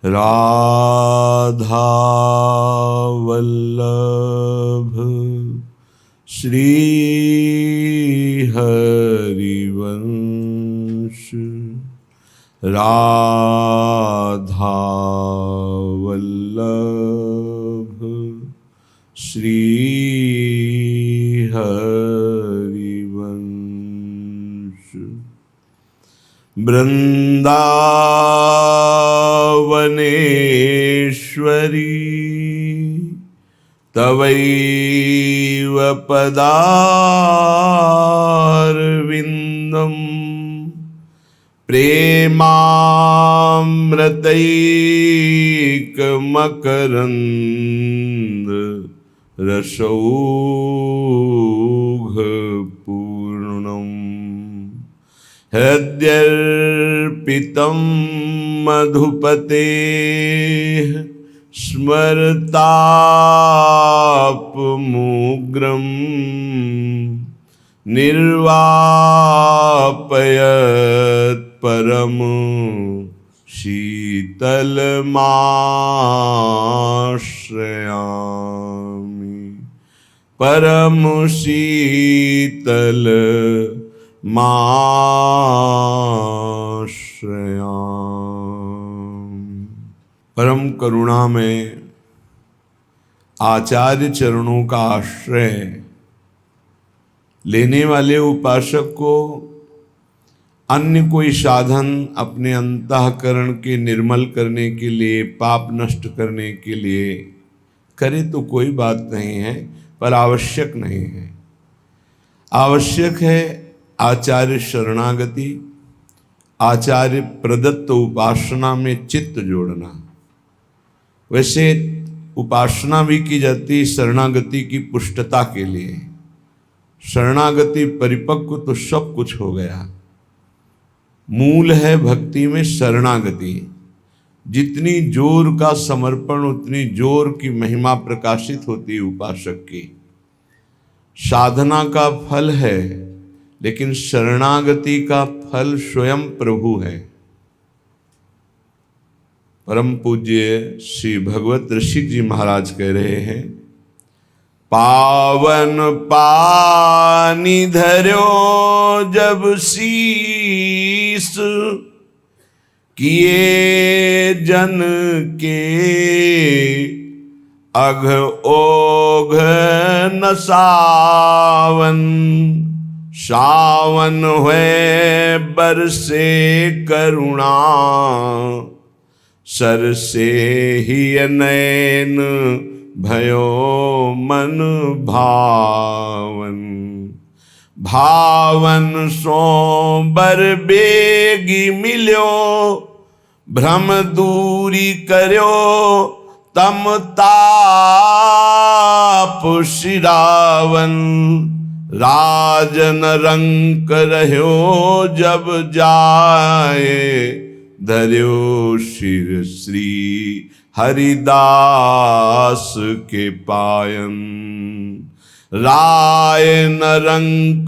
राधा वल्लभ श्री हरिवंश। राधा वल्लभ श्री हरिवंश। वृंदावनेश्वरी तवैव पदारविंदम प्रेमामृतैकमकरंद रसौघपूर्णम् हृद्यर्पितं मधुपतेः स्मरतापमुग्रं निर्वापयत् परम शीतलमाश्रयामि। परम शीतल माश्रयामि। परम करुणा में आचार्य चरणों का आश्रय लेने वाले उपासक को अन्य कोई साधन अपने अंतःकरण के निर्मल करने के लिए, पाप नष्ट करने के लिए करे तो कोई बात नहीं है, पर आवश्यक नहीं है। आवश्यक है आचार्य शरणागति, आचार्य प्रदत्त उपासना में चित्त जोड़ना। वैसे उपासना भी की जाती शरणागति की पुष्टता के लिए। शरणागति परिपक्व तो सब कुछ हो गया। मूल है भक्ति में शरणागति। जितनी जोर का समर्पण उतनी जोर की महिमा प्रकाशित होती है उपासक की। साधना का फल है, लेकिन शरणागति का फल स्वयं प्रभु है। परम पूज्य श्री भगवत ऋषि जी महाराज कह रहे हैं, पावन पानी धर्यो जब शीस, किए जन के अघ ओघ न सावन। सावन हुए बरसे करुणा, सर से ही नैन भयो मन भावन। भावन सो बर बेगी मिल्यो, भ्रम दूरी कर्यो तम ताप शिरावन। राजन रंक रह्यो जब जाए, धर्यो शिर श्री हरिदास के पायन। राय न रंक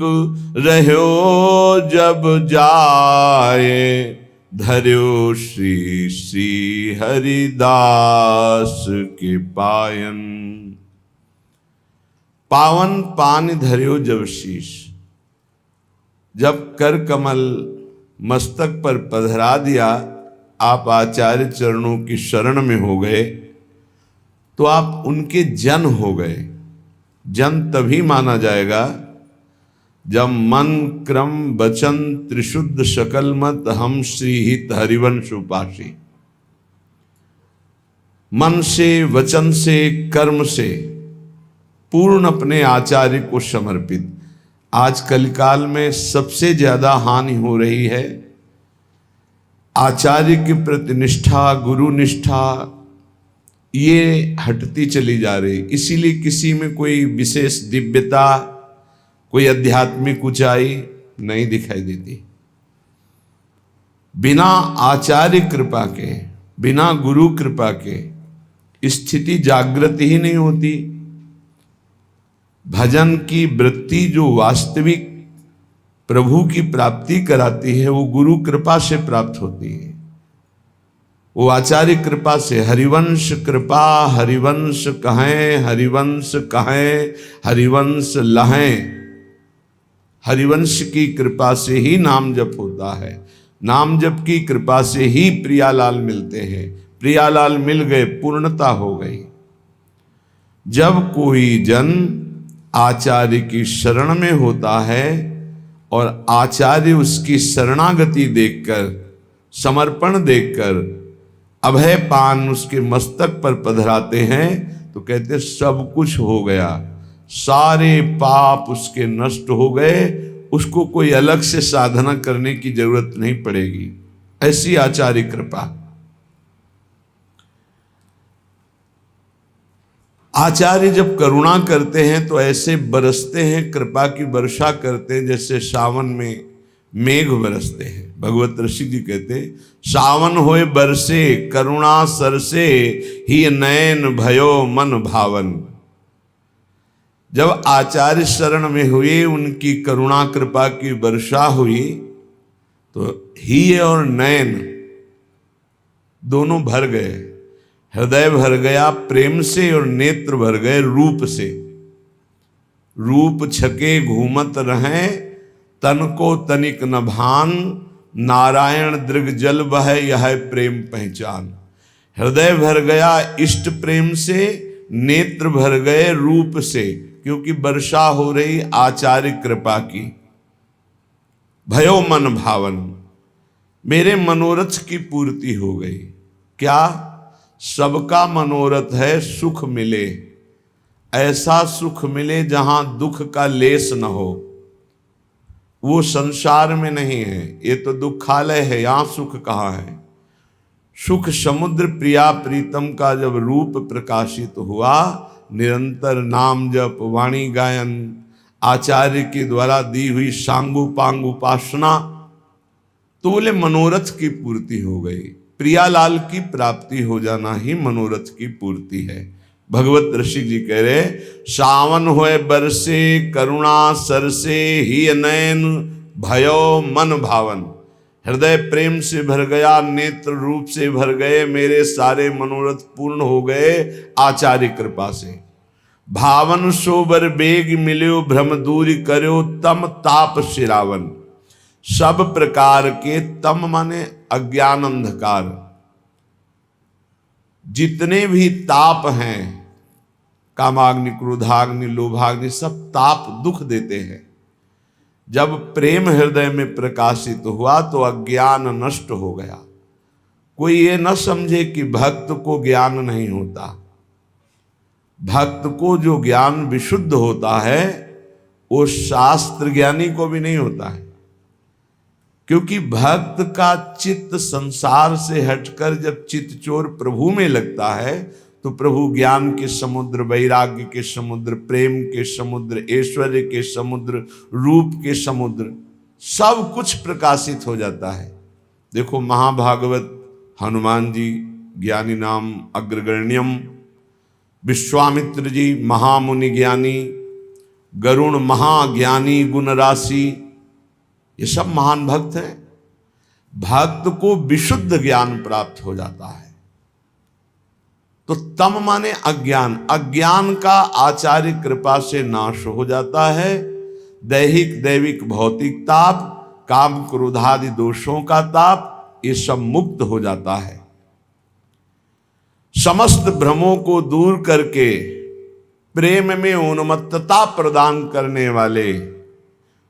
रह्यो जब जाए, धर्यो श्री श्री हरिदास के पायन। पावन पान धर्यो जब शीश, जब कर कमल मस्तक पर पधरा दिया, आप आचार्य चरणों की शरण में हो गए, तो आप उनके जन हो गए। जन तभी माना जाएगा जब मन क्रम वचन त्रिशुद्ध सकल मत हम श्री हित हरिवंश उपासी। मन से, वचन से, कर्म से पूर्ण अपने आचार्य को समर्पित। आज कलिकाल में सबसे ज्यादा हानि हो रही है आचार्य के प्रति निष्ठा, गुरु निष्ठा, ये हटती चली जा रही। इसीलिए किसी में कोई विशेष दिव्यता, कोई आध्यात्मिक ऊंचाई नहीं दिखाई देती। बिना आचार्य कृपा के, बिना गुरु कृपा के स्थिति जागृत ही नहीं होती। भजन की वृत्ति जो वास्तविक प्रभु की प्राप्ति कराती है, वो गुरु कृपा से प्राप्त होती है। वो आचार्य कृपा से हरिवंश कृपा, हरिवंश कहें, हरिवंश कहें, हरिवंश लहें। हरिवंश की कृपा से ही नाम जप होता है, नाम जप की कृपा से ही प्रियालाल मिलते हैं। प्रियालाल मिल गए, पूर्णता हो गई। जब कोई जन आचार्य की शरण में होता है और आचार्य उसकी शरणागति देखकर, समर्पण देखकर अभय पान उसके मस्तक पर पधराते हैं, तो कहते सब कुछ हो गया, सारे पाप उसके नष्ट हो गए, उसको कोई अलग से साधना करने की जरूरत नहीं पड़ेगी। ऐसी आचार्य कृपा। आचार्य जब करुणा करते हैं तो ऐसे बरसते हैं, कृपा की वर्षा करते हैं जैसे सावन में मेघ बरसते हैं। भगवत ऋषि जी कहते, सावन होए बरसे करुणा सरसे, ही नयन भयो मन भावन। जब आचार्य शरण में हुए, उनकी करुणा कृपा की वर्षा हुई, तो ही और नयन दोनों भर गए। हृदय भर गया प्रेम से और नेत्र भर गए रूप से। रूप छके घूमत रहें, तन को तनिक न भान, नारायण दृग जल बह यह प्रेम पहचान। हृदय भर गया इष्ट प्रेम से, नेत्र भर गए रूप से, क्योंकि वर्षा हो रही आचार्य कृपा की। भयो मन भावन, मेरे मनोरथ की पूर्ति हो गई। क्या? सबका मनोरथ है सुख मिले, ऐसा सुख मिले जहां दुख का लेस न हो। वो संसार में नहीं है, ये तो दुखालय है, यहां सुख कहाँ है। सुख समुद्र प्रिया प्रीतम का जब रूप प्रकाशित हुआ, निरंतर नाम जप, वाणी गायन, आचार्य के द्वारा दी हुई सांगु पांग उपासना, तो बोले मनोरथ की पूर्ति हो गई। प्रियालाल की प्राप्ति हो जाना ही मनोरथ की पूर्ति है। भगवत ऋषि जी कह रहे, सावन होए बरसे करुणा सरसे, ही नयन भयो मन भावन। हृदय प्रेम से भर गया, नेत्र रूप से भर गए, मेरे सारे मनोरथ पूर्ण हो गए आचार्य कृपा से। भावन सोबर बेग मिल्यो, भ्रम दूर कर्यो, तम ताप सिरावन। सब प्रकार के तम माने अज्ञान अंधकार, जितने भी ताप हैं, कामाग्नि क्रोधाग्नि लोभाग्नि, सब ताप दुख देते हैं। जब प्रेम हृदय में प्रकाशित हुआ तो अज्ञान नष्ट हो गया। कोई ये न समझे कि भक्त को ज्ञान नहीं होता। भक्त को जो ज्ञान विशुद्ध होता है वो शास्त्र ज्ञानी को भी नहीं होता है, क्योंकि भक्त का चित्त संसार से हटकर जब चित्तचोर प्रभु में लगता है तो प्रभु ज्ञान के समुद्र, वैराग्य के समुद्र, प्रेम के समुद्र, ऐश्वर्य के समुद्र, रूप के समुद्र, सब कुछ प्रकाशित हो जाता है। देखो महाभागवत, हनुमान जी ज्ञानी नाम अग्रगण्यम, विश्वामित्र जी महामुनि ज्ञानी, गरुण महाज्ञानी गुण राशि, ये सब महान भक्त हैं। भक्त को विशुद्ध ज्ञान प्राप्त हो जाता है। तो तम माने अज्ञान, अज्ञान का आचार्य कृपा से नाश हो जाता है। दैहिक दैविक भौतिक ताप, काम क्रोधादि दोषों का ताप, ये सब मुक्त हो जाता है। समस्त भ्रमों को दूर करके प्रेम में उन्मत्तता प्रदान करने वाले,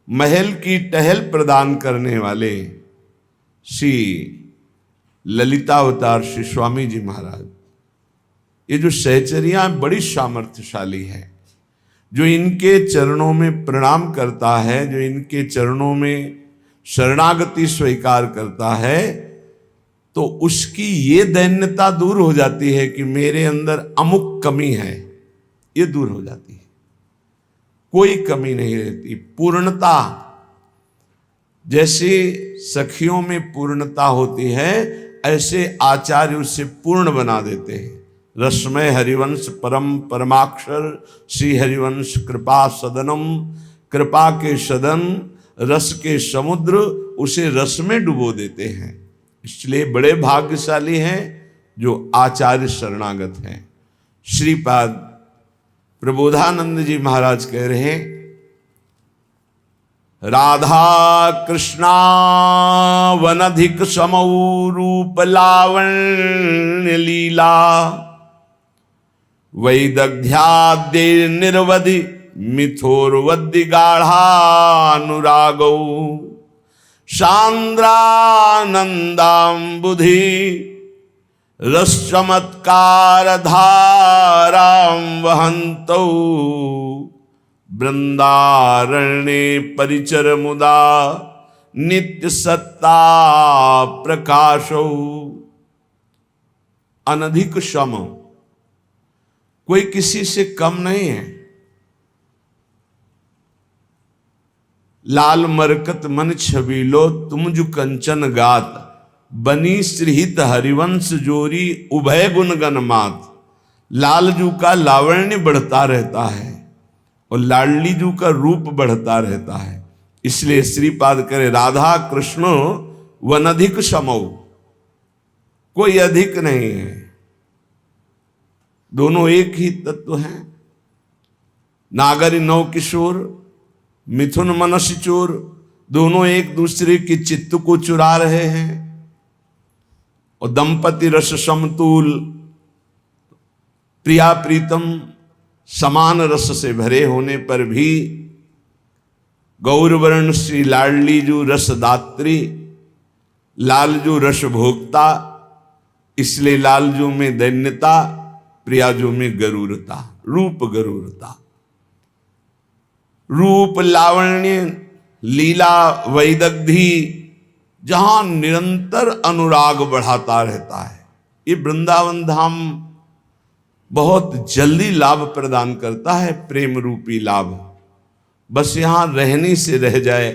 महल की टहल प्रदान करने वाले श्री ललितावतार श्री स्वामी जी महाराज, ये जो सहचरियां बड़ी सामर्थ्यशाली है। जो इनके चरणों में प्रणाम करता है, जो इनके चरणों में शरणागति स्वीकार करता है, तो उसकी ये दैन्यता दूर हो जाती है कि मेरे अंदर अमुक कमी है, ये दूर हो जाती है। कोई कमी नहीं रहती। पूर्णता, जैसे सखियों में पूर्णता होती है, ऐसे आचार्य उसे पूर्ण बना देते हैं। रसमय हरिवंश परम परमाक्षर श्री हरिवंश कृपा सदनम, कृपा के सदन, रस के समुद्र, उसे रस में डुबो देते हैं। इसलिए बड़े भाग्यशाली हैं जो आचार्य शरणागत हैं। श्रीपाद प्रबोधानंद जी महाराज कह रहे हैं, राधा कृष्णा वनधिक समौ रूप लावण्य लीला, वैदग्ध्याद्य निर्वधि मिथोर्वद्य गाढ़ानुरागौ, सांद्रानंदाम्बुधि रसचमत्कार धारां वहन्तौ, वृंदारण्ये परिचर मुदा नित्य सत्ता प्रकाशौ। अनधिक सम, कोई किसी से कम नहीं है। लाल मरकत मन छबीलो तुम जो कंचन गात, बनी श्रीहित हरिवंश जोरी उभय गुण गण मात। लालजू का लावण्य बढ़ता रहता है और लाडली जू का रूप बढ़ता रहता है। इसलिए श्रीपाद करे, राधा कृष्ण वनधिक समौ, कोई अधिक नहीं है, दोनों एक ही तत्व हैं। नागरी नौ किशोर मिथुन मनस्य चोर, दोनों एक दूसरे के चित्त को चुरा रहे हैं। और दंपति रस समतुल, प्रिया प्रीतम समान रस से भरे होने पर भी गौरवर्ण श्री लाडली जो रसदात्री, लालजू रस भोक्ता, इसलिए लालजू में दैन्यता, प्रियाजू में गरूरता, रूप गरूरता। रूप लावण्य लीला वैदग्धि जहां निरंतर अनुराग बढ़ाता रहता है। ये वृंदावन धाम बहुत जल्दी लाभ प्रदान करता है, प्रेम रूपी लाभ। बस यहां रहने से रह जाए।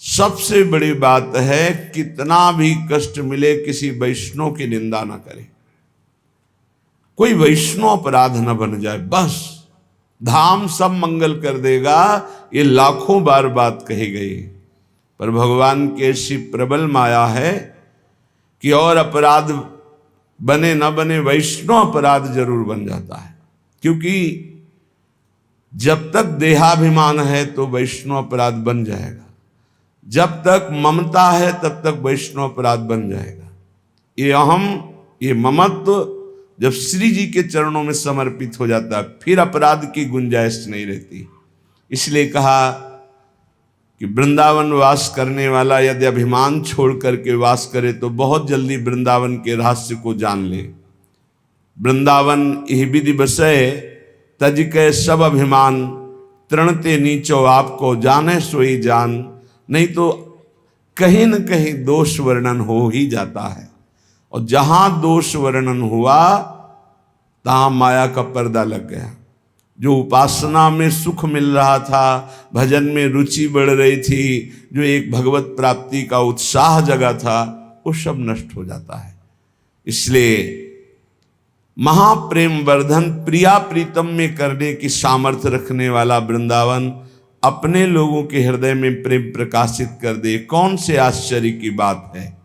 सबसे बड़ी बात है, कितना भी कष्ट मिले किसी वैष्णव की निंदा ना करे, कोई वैष्णव अपराध न बन जाए, बस धाम सब मंगल कर देगा। ये लाखों बार बात कही गई, पर भगवान की ऐसी प्रबल माया है कि और अपराध बने न बने, वैष्णव अपराध जरूर बन जाता है। क्योंकि जब तक देहाभिमान है तो वैष्णव अपराध बन जाएगा, जब तक ममता है तब तक वैष्णव अपराध बन जाएगा। ये अहम, ये ममत्व जब श्री जी के चरणों में समर्पित हो जाता है, फिर अपराध की गुंजाइश नहीं रहती। इसलिए कहा कि वृंदावन वास करने वाला यदि अभिमान छोड़ करके वास करे तो बहुत जल्दी वृंदावन के रहस्य को जान ले। वृंदावन यह विधि बसय तज के सब अभिमान, तृणते नीचो आपको जाने सोई जान। नहीं तो कहीं न कहीं दोष वर्णन हो ही जाता है, और जहां दोष वर्णन हुआ तहां माया का पर्दा लग गया। जो उपासना में सुख मिल रहा था, भजन में रुचि बढ़ रही थी, जो एक भगवत प्राप्ति का उत्साह जगा था, वो सब नष्ट हो जाता है। इसलिए महाप्रेम वर्धन प्रिया प्रीतम में करने की सामर्थ्य रखने वाला वृंदावन अपने लोगों के हृदय में प्रेम प्रकाशित कर दे, कौन से आश्चर्य की बात है।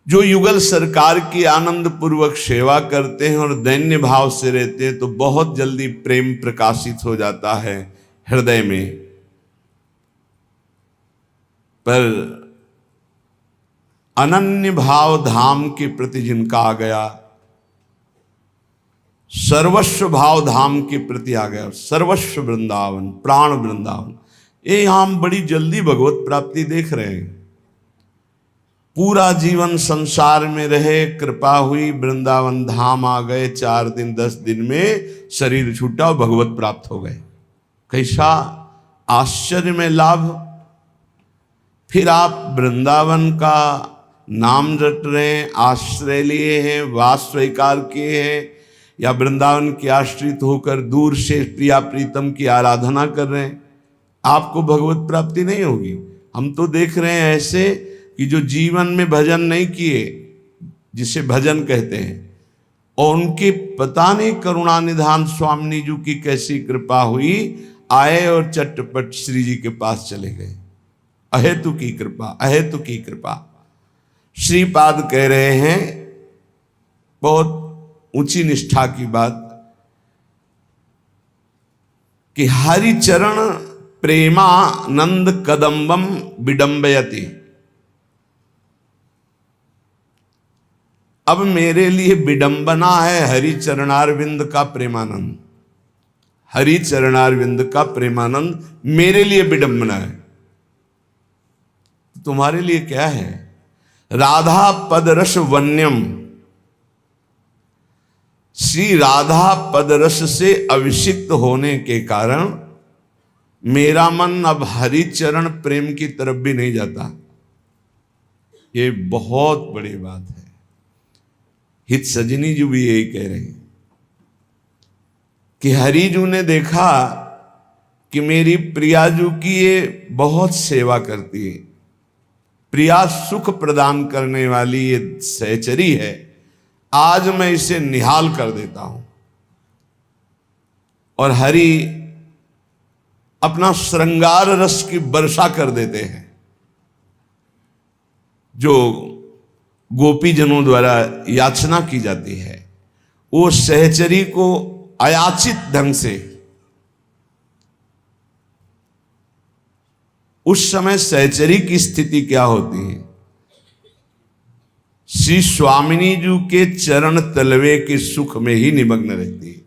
जो युगल सरकार की आनंद पूर्वक सेवा करते हैं और दैन्य भाव से रहते हैं तो बहुत जल्दी प्रेम प्रकाशित हो जाता है हृदय में। पर अनन्य भाव धाम के प्रति जिनका आ गया, सर्वस्व भाव धाम के प्रति आ गया, सर्वस्व वृंदावन, प्राण वृंदावन, ये हम बड़ी जल्दी भगवत प्राप्ति देख रहे हैं। पूरा जीवन संसार में रहे, कृपा हुई, वृंदावन धाम आ गए, 4 दिन 10 दिन में शरीर छूटा और भगवत प्राप्त हो गए। कैसा आश्चर्य में लाभ। फिर आप वृंदावन का नाम रट रहे हैं, आश्रय लिए हैं, वास स्वीकार किए हैं, या वृंदावन के आश्रित होकर दूर से प्रिया प्रीतम की आराधना कर रहे हैं, आपको भगवत प्राप्ति नहीं होगी। हम तो देख रहे हैं ऐसे कि जो जीवन में भजन नहीं किए, जिसे भजन कहते हैं, और उनके पता नहीं करुणा निधान स्वामी जी की कैसी कृपा हुई, आए और चटपट श्री जी के पास चले गए। अहेतु की कृपा, अहेतु की कृपा। श्रीपाद कह रहे हैं बहुत ऊंची निष्ठा की बात कि हरिचरण प्रेमानंद कदम्बम विडंबयति। अब मेरे लिए विडंबना है हरिचरणारविंद का प्रेमानंद, हरिचरणारविंद का प्रेमानंद मेरे लिए विडंबना है। तुम्हारे लिए क्या है? राधा पदरस वन्यम, श्री राधा पदरस से अभिषिक्त होने के कारण मेरा मन अब हरिचरण प्रेम की तरफ भी नहीं जाता। ये बहुत बड़ी बात है। हित सजनी जी भी यही कह रहे हैं कि हरिजू ने देखा कि मेरी प्रियाजू की ये बहुत सेवा करती है, प्रिया सुख प्रदान करने वाली ये सहचरी है, आज मैं इसे निहाल कर देता हूं। और हरि अपना श्रृंगार रस की वर्षा कर देते हैं, जो गोपीजनों द्वारा याचना की जाती है। वो सहचरी को अयाचित ढंग से, उस समय सहचरी की स्थिति क्या होती है? श्री स्वामिनी जी के चरण तलवे के सुख में ही निमग्न रहती है।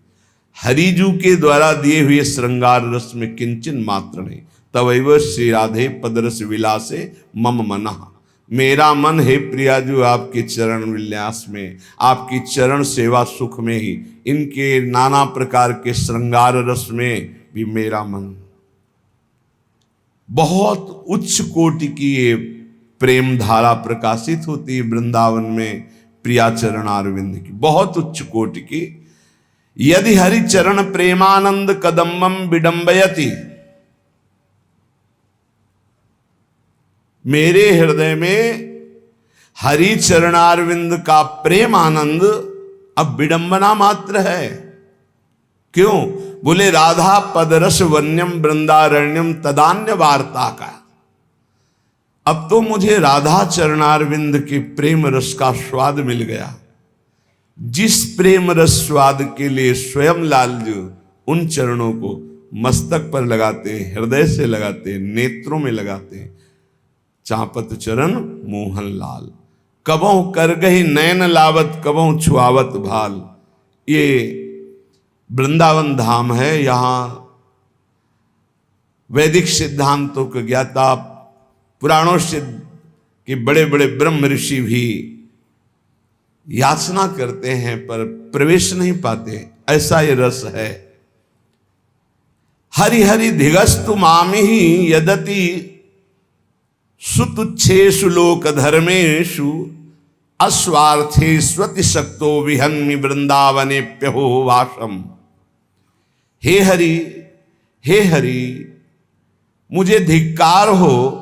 हरिजू के द्वारा दिए हुए श्रृंगार रस में किंचन मात्र नहीं। तवैव श्री राधे पदरस विलासे मम मनः, मेरा मन है प्रियाजू आपके चरण विन्यास में, आपकी चरण सेवा सुख में ही, इनके नाना प्रकार के श्रृंगार रस में भी मेरा मन। बहुत उच्च कोटि की ये प्रेम धारा प्रकाशित होती है वृंदावन में प्रियाचरण अरविंद की, बहुत उच्च कोटि की। यदि हरिचरण प्रेमानंद कदम्बम विडंबयति, मेरे हृदय में हरिचरणारविंद का प्रेम आनंद अब विडंबना मात्र है। क्यों? बोले राधा पदरस वन्यम वृंदारण्यम तदान्य वार्ता का। अब तो मुझे राधा चरणारविंद के प्रेम रस का स्वाद मिल गया, जिस प्रेम रस स्वाद के लिए स्वयं लालजू उन चरणों को मस्तक पर लगाते, हृदय से लगाते, नेत्रों में लगाते। चापत चरण मोहन लाल, कबों कर गही नयन लावत, कबों छुआवत भाल। ये वृंदावन धाम है। यहाँ वैदिक सिद्धांतों के ज्ञाता, पुराणों से के बड़े बड़े ब्रह्म ऋषि भी याचना करते हैं पर प्रवेश नहीं पाते, ऐसा ये रस है। हरि हरि धिगस्तु मामिहि यदति सुतुच्छेषु लोक धर्मेषु अस्वार्थे स्वति शक्तो विहन्मि वृंदावने प्यहो वासम। हे हरि, हे हरि, मुझे धिक्कार हो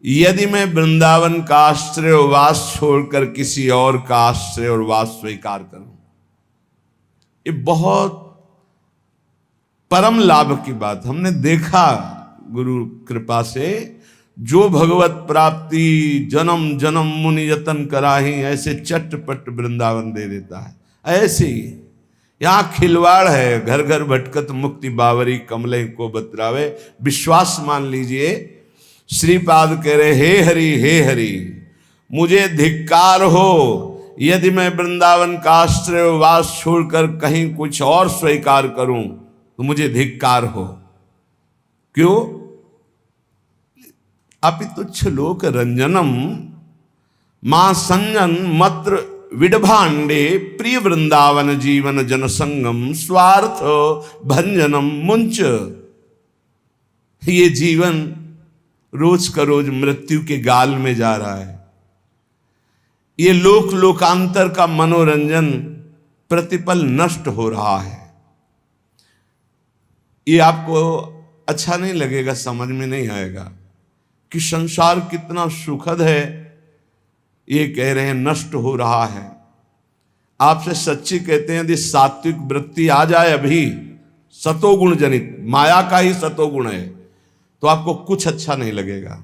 यदि मैं वृंदावन का आश्रय और वास छोड़कर किसी और का आश्रय और वास स्वीकार करूं। ये बहुत परम लाभ की बात हमने देखा गुरु कृपा से। जो भगवत प्राप्ति जन्म जन्म मुनि यतन कराही, ऐसे चटपट वृंदावन दे देता है। ऐसे ही यहाँ खिलवाड़ है, घर घर भटकत मुक्ति बावरी कमले को बतरावे। विश्वास मान लीजिए, श्रीपाद कह रहे हे हरि, हे हरि, मुझे धिक्कार हो यदि मैं वृंदावन का आश्रय वास छोड़कर कहीं कुछ और स्वीकार करूं, तो मुझे धिक्कार हो। क्यों? अपितुच्छ लोक रंजनम मां संजन मत्र विडभांडे प्रिय वृंदावन जीवन जनसंगम स्वार्थ भंजनम मुंच। ये जीवन रोज का रोज मृत्यु के गाल में जा रहा है। ये लोक लोकांतर का मनोरंजन प्रतिपल नष्ट हो रहा है। ये आपको अच्छा नहीं लगेगा, समझ में नहीं आएगा कि संसार कितना सुखद है। ये कह रहे हैं नष्ट हो रहा है। आपसे सच्ची कहते हैं, यदि सात्विक वृत्ति आ जाए अभी, सतोगुण जनित माया का ही सतोगुण है, तो आपको कुछ अच्छा नहीं लगेगा।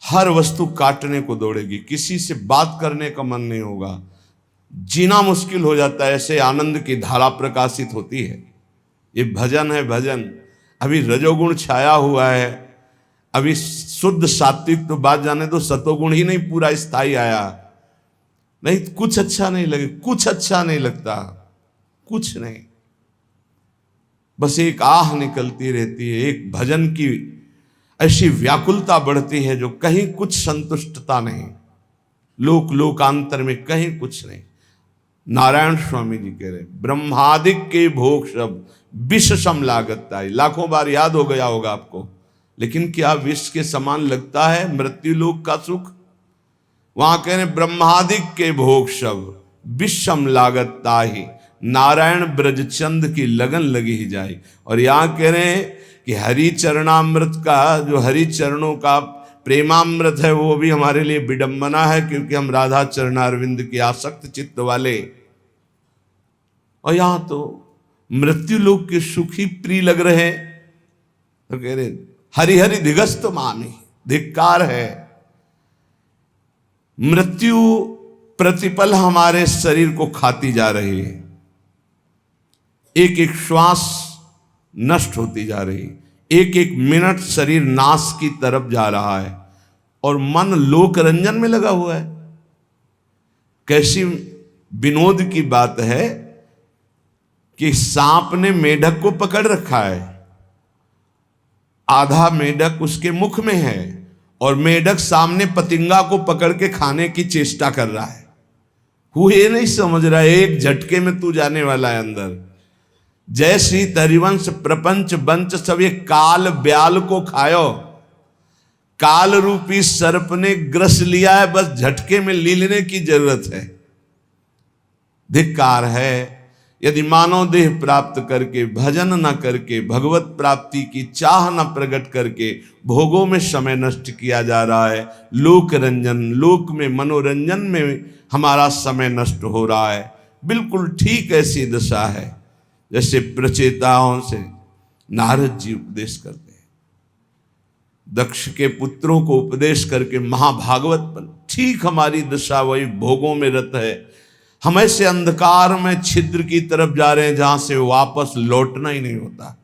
हर वस्तु काटने को दौड़ेगी, किसी से बात करने का मन नहीं होगा, जीना मुश्किल हो जाता है। ऐसे आनंद की धारा प्रकाशित होती है। ये भजन है भजन। अभी रजोगुण छाया हुआ है, अभी शुद्ध सात्विक तो बात जाने दो, सतोगुण ही नहीं पूरा स्थायी आया, नहीं कुछ अच्छा नहीं लगे, कुछ अच्छा नहीं लगता, कुछ नहीं। बस एक आह निकलती रहती है, एक भजन की ऐसी व्याकुलता बढ़ती है जो कहीं कुछ संतुष्टता नहीं, लोक लोकांतर में कहीं कुछ नहीं। नारायण स्वामी जी कह रहे ब्रह्मादिक के भोग शब्द विष सम लागता है। लाखों बार याद हो गया होगा आपको, लेकिन क्या विष के समान लगता है मृत्यु लोक का सुख? वहां कह रहे ब्रह्मादिक के भोग शब्द विषम लागता ही, नारायण ब्रजचंद की लगन लगी ही जाए। और यहां कह रहे हैं कि हरि चरणामृत का, जो हरि चरणों का प्रेमामृत है, वो भी हमारे लिए विडंबना है, क्योंकि हम राधा चरणारविंद के आसक्त चित्त वाले। और यहां तो मृत्यु लोक के सुख ही प्रिय लग रहे हैं, तो कह रहे हरि हरि धिगस्त मामी, धिक्कार है। मृत्यु प्रतिपल हमारे शरीर को खाती जा रही है, एक एक श्वास नष्ट होती जा रही, एक एक मिनट शरीर नाश की तरफ जा रहा है, और मन लोक रंजन में लगा हुआ है। कैसी विनोद की बात है कि सांप ने मेढक को पकड़ रखा है, आधा मेढक उसके मुख में है, और मेढक सामने पतिंगा को पकड़ के खाने की चेष्टा कर रहा है। वो ये नहीं समझ रहा है एक झटके में तू जाने वाला है अंदर। जय श्री हरिवंश प्रपंच बंच सब ये काल ब्याल को खायो, काल रूपी सर्प ने ग्रस लिया है, बस झटके में ली लेने की जरूरत है। धिक्कार है यदि मानव देह प्राप्त करके, भजन न करके, भगवत प्राप्ति की चाह न प्रकट करके भोगों में समय नष्ट किया जा रहा है। लोक रंजन, लोक में मनोरंजन में हमारा समय नष्ट हो रहा है। बिल्कुल ठीक ऐसी दशा है जैसे प्रचेताओं से नारद जी उपदेश करते हैं, दक्ष के पुत्रों को उपदेश करके महाभागवत बन। ठीक हमारी दशा वही भोगों में रत है। हम ऐसे अंधकार में छिद्र की तरफ जा रहे हैं जहां से वापस लौटना ही नहीं होता।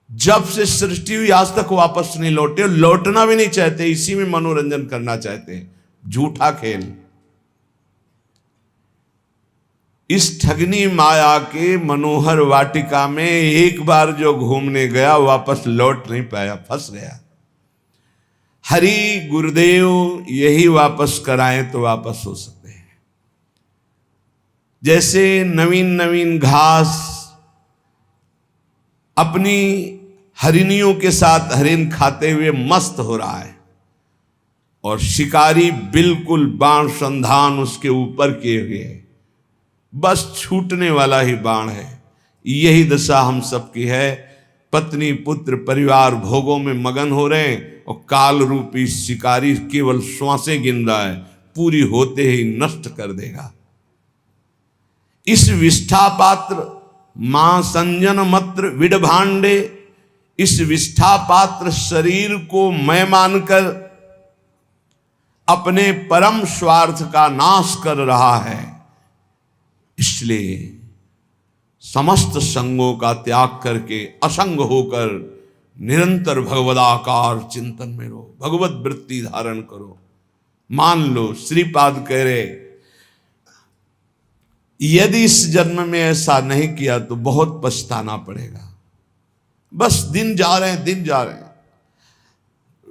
जब से सृष्टि हुई आज तक वापस नहीं लौटे, लौटना भी नहीं चाहते, इसी में मनोरंजन करना चाहते हैं। झूठा खेल। इस ठगनी माया के मनोहर वाटिका में एक बार जो घूमने गया वापस लौट नहीं पाया, फंस गया। हरि गुरुदेव यही वापस कराएं तो वापस हो सकते हैं। जैसे नवीन नवीन घास अपनी हरिणियों के साथ हरिन खाते हुए मस्त हो रहा है, और शिकारी बिल्कुल बाण संधान उसके ऊपर किए हुए है, बस छूटने वाला ही बाण है। यही दशा हम सबकी है। पत्नी पुत्र परिवार भोगों में मगन हो रहे हैं, और काल रूपी शिकारी केवल श्वासें गिन रहा है, पूरी होते ही नष्ट कर देगा। इस विष्ठा पात्र मां संजन मत्र विडभांडे, इस विष्ठा पात्र शरीर को मैं मानकर अपने परम स्वार्थ का नाश कर रहा है। इसलिए समस्त संगों का त्याग करके असंग होकर निरंतर भगवदाकार चिंतन में रहो, भगवत वृत्ति धारण करो। मान लो श्रीपाद कह रहे यदि इस जन्म में ऐसा नहीं किया तो बहुत पछताना पड़ेगा। बस दिन जा रहे हैं, दिन जा रहे हैं।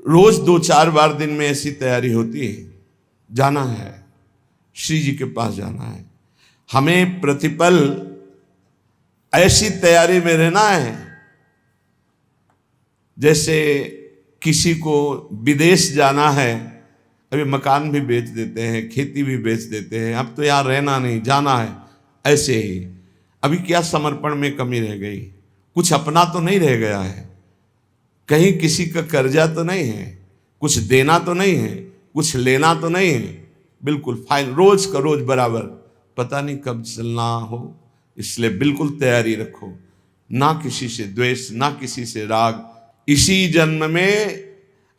रोज 2-4 बार दिन में ऐसी तैयारी होती है, जाना है श्री जी के पास जाना है। हमें प्रतिपल ऐसी तैयारी में रहना है जैसे किसी को विदेश जाना है, अभी मकान भी बेच देते हैं, खेती भी बेच देते हैं, अब तो यहाँ रहना नहीं, जाना है। ऐसे ही अभी क्या समर्पण में कमी रह गई? कुछ अपना तो नहीं रह गया है, कहीं किसी का कर्जा तो नहीं है, कुछ देना तो नहीं है, कुछ लेना तो नहीं है, बिल्कुल फाइन, रोज का रोज बराबर। पता नहीं कब चलना हो, इसलिए बिल्कुल तैयारी रखो। ना किसी से द्वेष, ना किसी से राग। इसी जन्म में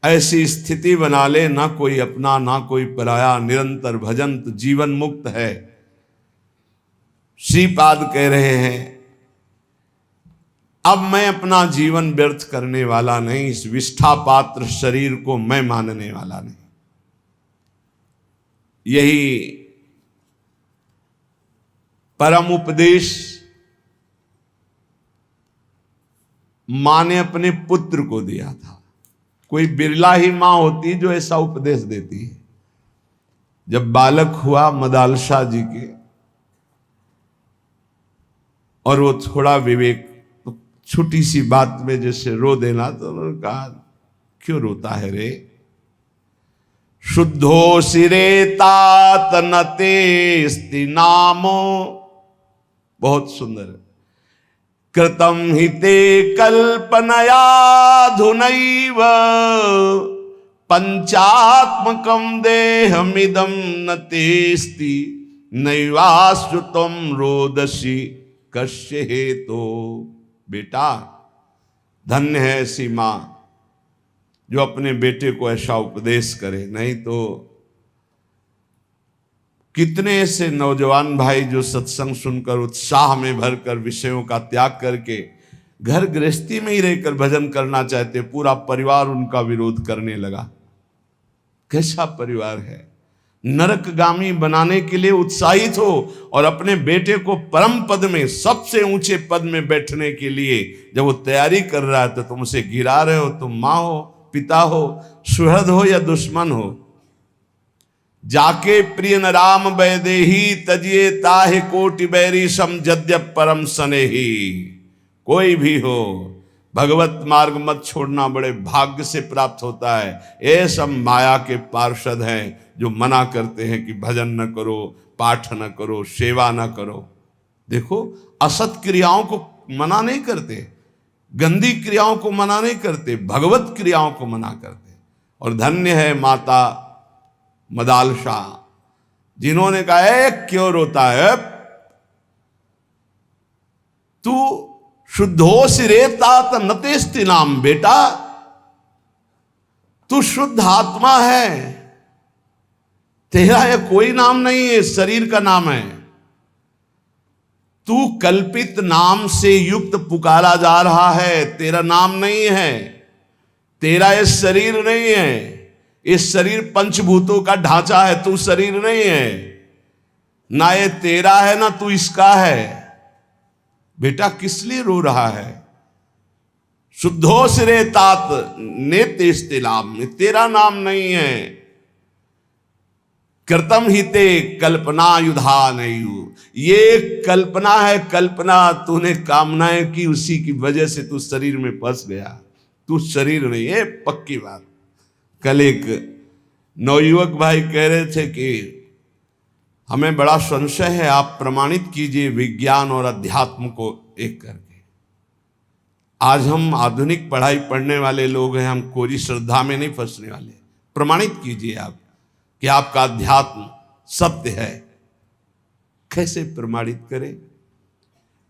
ऐसी स्थिति बना ले, ना कोई अपना ना कोई पराया, निरंतर भजन तो जीवन मुक्त है। श्रीपाद कह रहे हैं अब मैं अपना जीवन व्यर्थ करने वाला नहीं, इस विष्ठा पात्र शरीर को मैं मानने वाला नहीं। यही परम उपदेश मां ने अपने पुत्र को दिया था। कोई बिरला ही मां होती जो ऐसा उपदेश देती है। जब बालक हुआ मदालसा जी के और वो थोड़ा विवेक, तो छोटी सी बात में जैसे रो देना, तो उन्होंने कहा क्यों रोता है रे? शुद्धो सिरे तात नतेस्ति नामो, बहुत सुंदर। कृतम हि ते कल्पनया धुनैव पंचात्मकं देहमिदं न तेस्ति नैवाश्रुतं रोदसी कश्य हेतो। बेटा धन्य है ऐसी मां जो अपने बेटे को ऐसा उपदेश करे, नहीं तो कितने ऐसे नौजवान भाई जो सत्संग सुनकर उत्साह में भरकर विषयों का त्याग करके घर गृहस्थी में ही रहकर भजन करना चाहते, पूरा परिवार उनका विरोध करने लगा। कैसा परिवार है? नरकगामी बनाने के लिए उत्साहित हो और अपने बेटे को परम पद में, सबसे ऊंचे पद में बैठने के लिए जब वो तैयारी कर रहा है तो तुम उसे गिरा रहे हो। तुम माँ हो, पिता हो, सुहृद हो या दुश्मन हो। जाके प्रिय न राम वैदेही तजिए ताहि कोटि बैरी सम जद्यप परम सनेही। कोई भी हो भगवत मार्ग मत छोड़ना, बड़े भाग्य से प्राप्त होता है। ये सब माया के पार्षद हैं जो मना करते हैं कि भजन न करो, पाठ न करो, सेवा न करो। देखो असत क्रियाओं को मना नहीं करते, गंदी क्रियाओं को मना नहीं करते, भगवत क्रियाओं को मना करते। और धन्य है माता मदालसा जिन्होंने कहा क्यों रोता है? तू शुद्धो सिरे तात नतेस्ति नाम। बेटा तू शुद्ध आत्मा है, तेरा यह कोई नाम नहीं है, शरीर का नाम है। तू कल्पित नाम से युक्त पुकारा जा रहा है, तेरा नाम नहीं है, तेरा यह शरीर नहीं है। इस शरीर पंचभूतों का ढांचा है, तू शरीर नहीं है। ना ये तेरा है ना तू इसका है। बेटा किस लिए रो रहा है? शुद्धो सिरे तात नेतेस्ति नाम, तेरा नाम नहीं है। कृतम हिते कल्पना युधा नहीं। ये कल्पना है, कल्पना तूने कामनाएं की, उसी की वजह से तू शरीर में फंस गया। तू शरीर नहीं है, पक्की बात। कल एक नवयुवक भाई कह रहे थे कि हमें बड़ा संशय है, आप प्रमाणित कीजिए विज्ञान और अध्यात्म को एक करके। आज हम आधुनिक पढ़ाई पढ़ने वाले लोग हैं, हम कोरी श्रद्धा में नहीं फंसने वाले। प्रमाणित कीजिए आप कि आपका अध्यात्म सत्य है। कैसे प्रमाणित करें?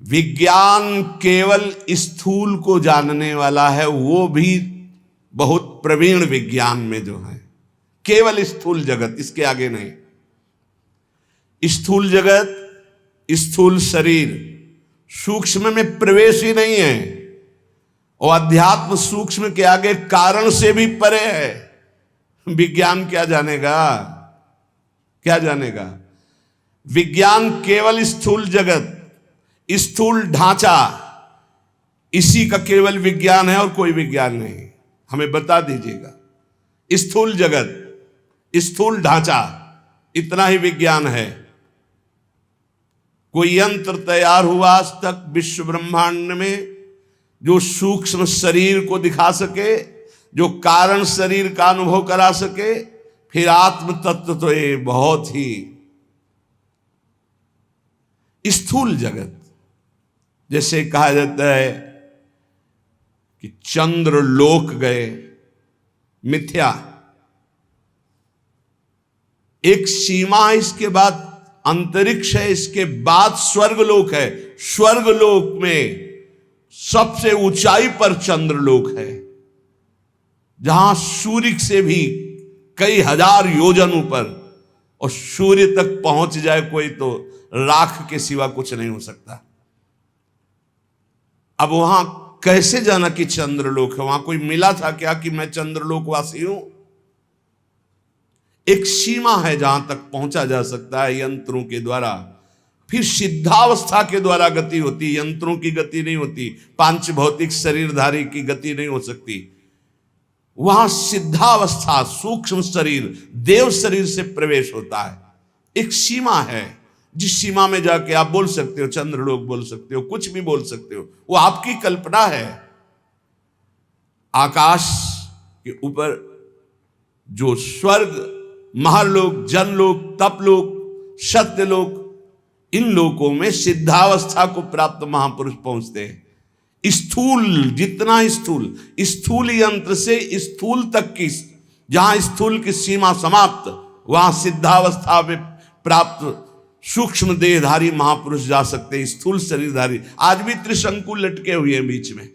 विज्ञान केवल स्थूल को जानने वाला है, वो भी बहुत प्रवीण विज्ञान में जो है, केवल स्थूल जगत, इसके आगे नहीं। स्थूल जगत, स्थूल शरीर, सूक्ष्म में प्रवेश ही नहीं है। और अध्यात्म सूक्ष्म के आगे कारण से भी परे है। विज्ञान क्या जानेगा? क्या जानेगा? विज्ञान केवल स्थूल जगत, स्थूल ढांचा, इसी का केवल विज्ञान है और कोई विज्ञान नहीं। हमें बता दीजिएगा। स्थूल जगत, स्थूल ढांचा, इतना ही विज्ञान है। कोई यंत्र तैयार हुआ आज तक विश्व ब्रह्मांड में जो सूक्ष्म शरीर को दिखा सके, जो कारण शरीर का अनुभव करा सके? फिर आत्म तत्व तो ये बहुत ही स्थूल जगत। जैसे कहा जाता है कि चंद्र लोक गए, मिथ्या। एक सीमा है, इसके बाद अंतरिक्ष है, इसके बाद स्वर्गलोक है। स्वर्गलोक में सबसे ऊंचाई पर चंद्रलोक है, जहां सूर्य से भी कई हजार योजन ऊपर, और सूर्य तक पहुंच जाए कोई तो राख के सिवा कुछ नहीं हो सकता। अब वहां कैसे जाना कि चंद्रलोक है? वहां कोई मिला था क्या कि मैं चंद्रलोक वासी हूं? एक सीमा है जहां तक पहुंचा जा सकता है यंत्रों के द्वारा, फिर सिद्धावस्था के द्वारा गति होती, यंत्रों की गति नहीं होती, पांच भौतिक शरीरधारी की गति नहीं हो सकती। वहां सिद्धावस्था, सूक्ष्म शरीर, देव शरीर से प्रवेश होता है। एक सीमा है जिस सीमा में जाके आप बोल सकते हो चंद्रलोक, बोल सकते हो, कुछ भी बोल सकते हो, वो आपकी कल्पना है। आकाश के ऊपर जो स्वर्ग, महरलोक, जनलोक, तपलोक, सत्यलोक, इन लोकों में सिद्धावस्था को प्राप्त महापुरुष पहुंचते हैं। स्थूल, जितना स्थूल यंत्र से स्थूल तक की, जहां स्थूल की सीमा समाप्त, वहां सिद्धावस्था में प्राप्त सूक्ष्म देहधारी महापुरुष जा सकते हैं। स्थूल शरीरधारी आज भी त्रिशंकु लटके हुए हैं बीच में।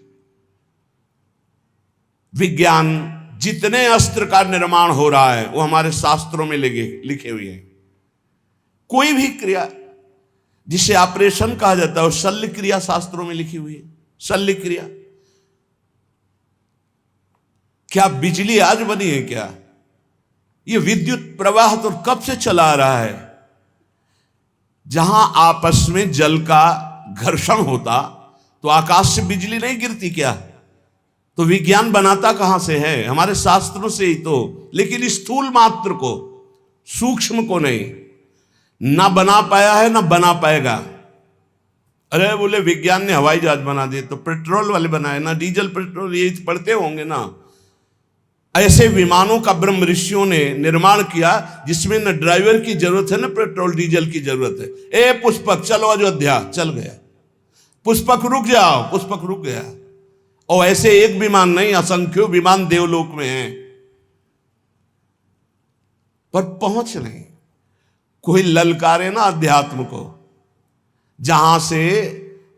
विज्ञान, जितने अस्त्र का निर्माण हो रहा है वो हमारे शास्त्रों में लिखे हुए हैं। कोई भी क्रिया जिसे ऑपरेशन कहा जाता है वो शल्य क्रिया शास्त्रों में लिखी हुई है। शल्य क्रिया क्या बिजली आज बनी है क्या? ये विद्युत प्रवाह तो कब से चला आ रहा है। जहां आपस में जल का घर्षण होता तो आकाश से बिजली नहीं गिरती क्या? तो विज्ञान बनाता कहां से है? हमारे शास्त्रों से ही तो। लेकिन स्थूल मात्र को, सूक्ष्म को नहीं, ना बना पाया है ना बना पाएगा। अरे बोले विज्ञान ने हवाई जहाज बना दिए, तो पेट्रोल वाले बनाए ना, डीजल पेट्रोल, ये पढ़ते होंगे ना। ऐसे विमानों का ब्रह्म ऋषियों ने निर्माण किया जिसमें न ड्राइवर की जरूरत है, न पेट्रोल डीजल की जरूरत है। ए पुष्पक चलो अयोध्या, चल गया। पुष्पक रुक जाओ, पुष्पक रुक गया। और ऐसे एक विमान नहीं, असंख्यों विमान देवलोक में हैं, पर पहुंच नहीं। कोई ललकारे ना अध्यात्म को। जहां से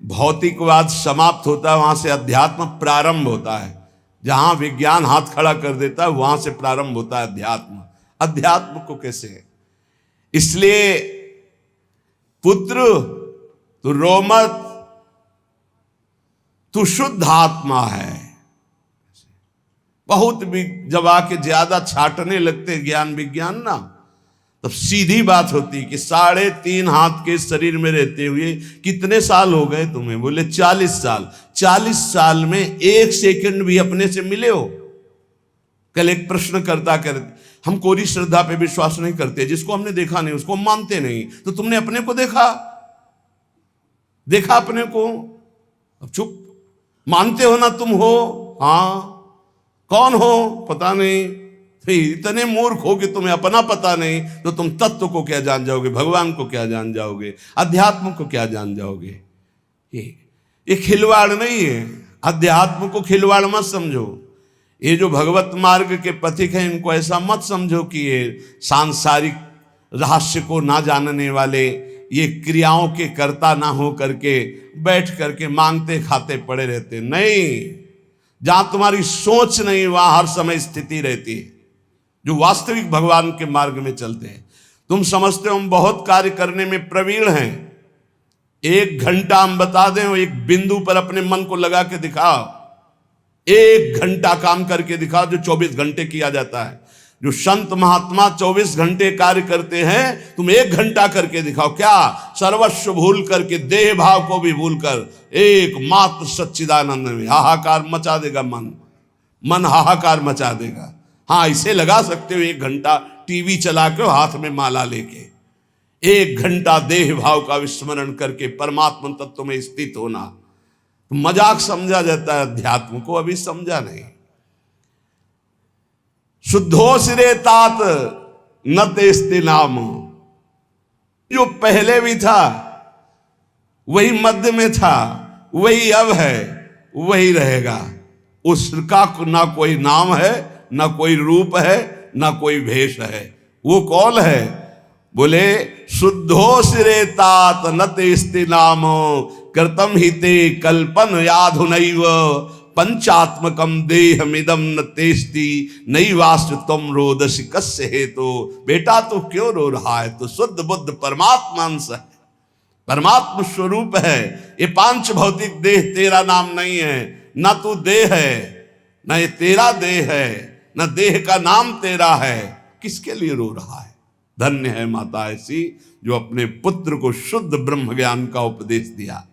भौतिकवाद समाप्त होता है वहां से अध्यात्म प्रारंभ होता है। जहां विज्ञान हाथ खड़ा कर देता है वहां से प्रारंभ होता है अध्यात्म। अध्यात्म को कैसे? इसलिए पुत्र तू रो मत, तू शुद्ध आत्मा है। बहुत भी जब आके ज्यादा छाटने लगते ज्ञान विज्ञान ना, तब सीधी बात होती कि 3.5 हाथ के शरीर में रहते हुए कितने साल हो गए तुम्हें? बोले 40 साल। 40 साल में 1 सेकंड भी अपने से मिले हो? कल एक प्रश्न करता हम कोरी श्रद्धा पे विश्वास नहीं करते, जिसको हमने देखा नहीं उसको हम मानते नहीं। तो तुमने अपने को देखा अपने को? अब चुप, मानते हो ना तुम हो? हाँ। कौन हो? पता नहीं। इतने मूर्ख हो कि तुम्हें अपना पता नहीं, तो तुम तत्व को क्या जान जाओगे? भगवान को क्या जान जाओगे? अध्यात्म को क्या जान जाओगे? ये खिलवाड़ नहीं है। अध्यात्म को खिलवाड़ मत समझो। ये जो भगवत मार्ग के पथिक हैं इनको ऐसा मत समझो कि ये सांसारिक रहस्य को ना जानने वाले, ये क्रियाओं के कर्ता ना हो करके बैठ करके मांगते खाते पड़े रहते। नहीं, जहां तुम्हारी सोच नहीं वहां हर समय स्थिति रहती है। जो वास्तविक भगवान के मार्ग में चलते हैं, तुम समझते हो हम बहुत कार्य करने में प्रवीण हैं। 1 घंटा हम बता दें, एक बिंदु पर अपने मन को लगा के दिखाओ। 1 घंटा काम करके दिखाओ जो 24 घंटे किया जाता है। जो संत महात्मा 24 घंटे कार्य करते हैं, तुम 1 घंटा करके दिखाओ। क्या? सर्वस्व भूल करके, देह भाव को भी भूल कर एकमात्र सच्चिदानंद में हाहाकार मचा देगा। मन हाहाकार मचा देगा। हाँ, इसे लगा सकते हो 1 घंटा टीवी चला के हाथ में माला लेके, 1 घंटा देह भाव का विस्मरण करके परमात्मा तत्व में स्थित होना। तो मजाक समझा जाता है अध्यात्म को, अभी समझा नहीं। शुद्धो सिरे तात न तेस्ते नाम। जो पहले भी था वही मध्य में था, वही अब है, वही रहेगा। उसका ना कोई नाम है, ना कोई रूप है, ना कोई भेष है। वो कौन है? बोले शुद्धो सिरे तात न तेस्ते नाम कृतम ही ते कल्पन याधुनैव पंचात्मकम देहमिदम न तेस्ति नैवास्त्र तुम रोदसी कस्य हेतु। बेटा तू क्यों रो रहा है? तू शुद्ध बुद्ध परमात्मा अंश है, परमात्मा स्वरूप है। ये पांच भौतिक देह तेरा नाम नहीं है, ना तू देह है, ना ये तेरा देह है, ना देह का नाम तेरा है। किसके लिए रो रहा है? धन्य है माता ऐसी जो अपने पुत्र को शुद्ध ब्रह्म ज्ञान का उपदेश दिया।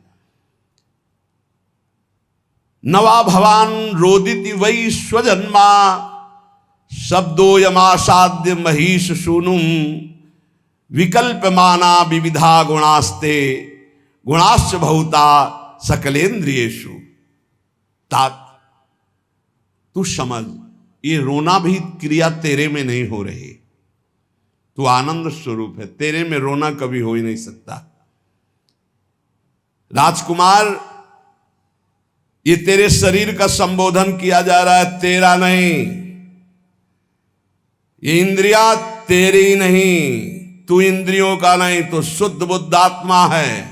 नवा भवान रोदिति वै स्वजन्मा शब्दो यमासाद्य महिष सूनुम विकल्पमाना विविधा गुणास्ते गुणाश्च बहुता सकलेन्द्रियेषु। तात तू समझ, ये रोना भी क्रिया तेरे में नहीं हो रही। तू आनंद स्वरूप है, तेरे में रोना कभी हो ही नहीं सकता। राजकुमार, ये तेरे शरीर का संबोधन किया जा रहा है, तेरा नहीं। ये इंद्रियां तेरी नहीं, तू इंद्रियों का नहीं, तो शुद्ध बुद्ध आत्मा है।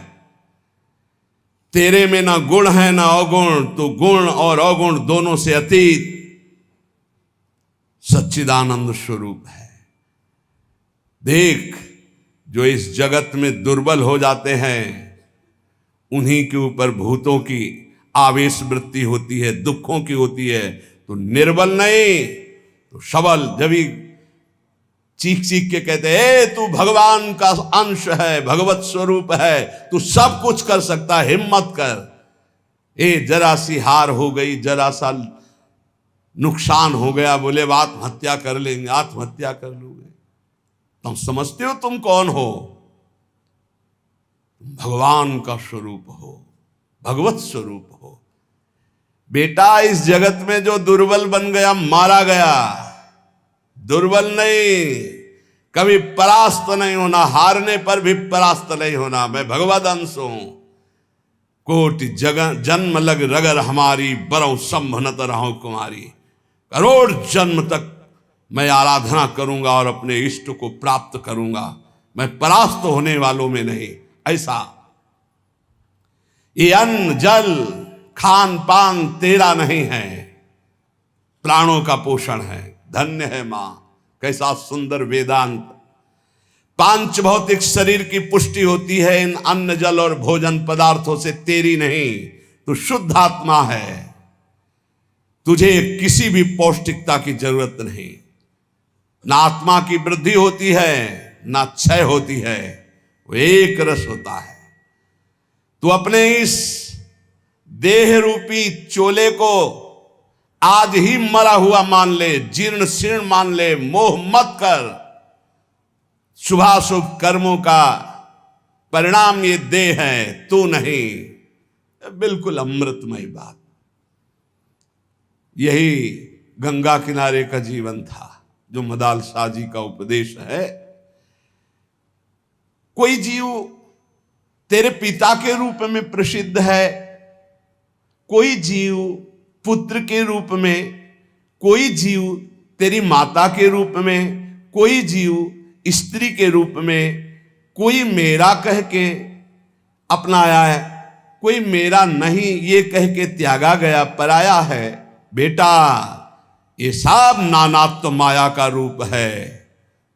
तेरे में ना गुण है ना अवगुण, तो गुण और अवगुण दोनों से अतीत सच्चिदानंद स्वरूप है। देख, जो इस जगत में दुर्बल हो जाते हैं उन्हीं के ऊपर भूतों की आवेश वृत्ति होती है, दुखों की होती है। तो निर्बल नहीं तो सबल। जब ही चीख चीख के कहते हैं तू भगवान का अंश है, भगवत स्वरूप है, तू सब कुछ कर सकता है, हिम्मत कर। जरा सी हार हो गई, जरा सा नुकसान हो गया, बोले आत्महत्या कर लेंगे, आत्महत्या कर लोगे। तुम समझते हो तुम कौन हो? भगवान का स्वरूप हो, भगवत स्वरूप हो। बेटा, इस जगत में जो दुर्बल बन गया मारा गया। दुर्बल नहीं, कभी परास्त नहीं होना, हारने पर भी परास्त नहीं होना। मैं भगवद अंश हूं। कोटि जगह जन्म लग रगर हमारी, बरौ संभनत रहो कुमारी। करोड़ जन्म तक मैं आराधना करूंगा और अपने इष्ट को प्राप्त करूंगा, मैं परास्त होने वालों में नहीं। ऐसा ये अन्न जल खान पान तेरा नहीं है, प्राणों का पोषण है। धन्य है मां, कैसा सुंदर वेदांत। पांच भौतिक शरीर की पुष्टि होती है इन अन्न जल और भोजन पदार्थों से, तेरी नहीं। तू शुद्ध आत्मा है, तुझे किसी भी पौष्टिकता की जरूरत नहीं। ना आत्मा की वृद्धि होती है ना क्षय होती है, वो एक रस होता है। तू अपने इस देह रूपी चोले को आज ही मरा हुआ मान ले, जीर्ण शीर्ण मान ले, मोह मत कर। शुभाशुभ कर्मों का परिणाम ये देह है, तू नहीं। बिल्कुल अमृतमय बात। यही गंगा किनारे का जीवन था जो मदाल शाह जी का उपदेश है। कोई जीव तेरे पिता के रूप में प्रसिद्ध है, कोई जीव पुत्र के रूप में, कोई जीव तेरी माता के रूप में, कोई जीव स्त्री के रूप में, कोई मेरा कह के अपनाया है, कोई मेरा नहीं ये कह के त्यागा गया, पराया है। बेटा, ये सब नानात्व माया का रूप है,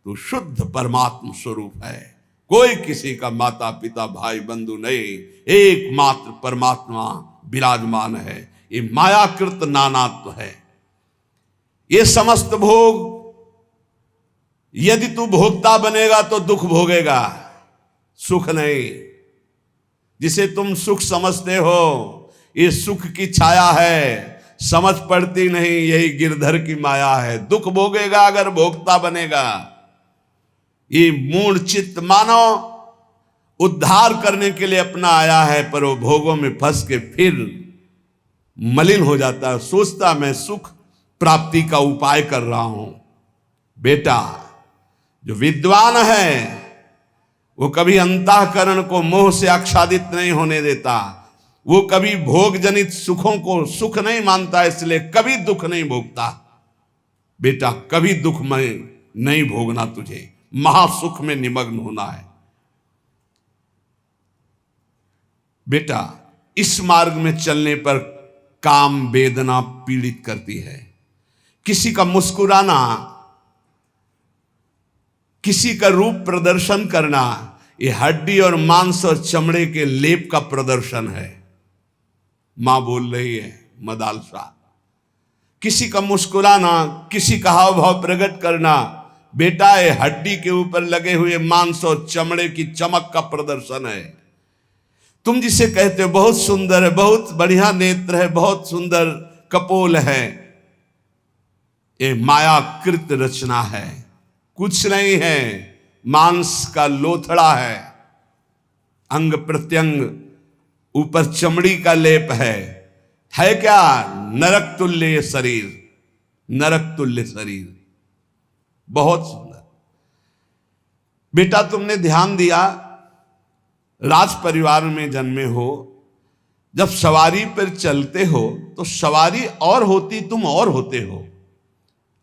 तो शुद्ध परमात्मा स्वरूप है। कोई किसी का माता पिता भाई बंधु नहीं, एकमात्र परमात्मा विराजमान है। ये मायाकृत नानात्व है। ये समस्त भोग, यदि तू भोक्ता बनेगा तो दुख भोगेगा, सुख नहीं। जिसे तुम सुख समझते हो ये सुख की छाया है, समझ पड़ती नहीं, यही गिरधर की माया है। दुख भोगेगा अगर भोक्ता बनेगा। ये मूढ़ चित्त मानव उद्धार करने के लिए अपना आया है, पर वो भोगों में फंस के फिर मलिन हो जाता है, सोचता मैं सुख प्राप्ति का उपाय कर रहा हूं। बेटा, जो विद्वान है वो कभी अंतःकरण को मोह से आच्छादित नहीं होने देता, वो कभी भोग जनित सुखों को सुख नहीं मानता, इसलिए कभी दुख नहीं भोगता। बेटा, कभी दुख में नहीं भोगना, तुझे महासुख में निमग्न होना है। बेटा, इस मार्ग में चलने पर काम वेदना पीड़ित करती है। किसी का मुस्कुराना, किसी का रूप प्रदर्शन करना, ये हड्डी और मांस और चमड़े के लेप का प्रदर्शन है। मां बोल रही है मदालसा, किसी का मुस्कुराना, किसी का हाव भाव प्रकट करना, बेटा ये हड्डी के ऊपर लगे हुए मांस और चमड़े की चमक का प्रदर्शन है। तुम जिसे कहते हो बहुत सुंदर है, बहुत बढ़िया नेत्र है, बहुत सुंदर कपोल है, ये मायाकृत रचना है, कुछ नहीं है, मांस का लोथड़ा है, अंग प्रत्यंग ऊपर चमड़ी का लेप है क्या? नरक तुल्य ये शरीर, नरक तुल्य शरीर, बहुत सुंदर। बेटा, तुमने ध्यान दिया, राज परिवार में जन्मे हो, जब सवारी पर चलते हो तो सवारी और होती, तुम और होते हो।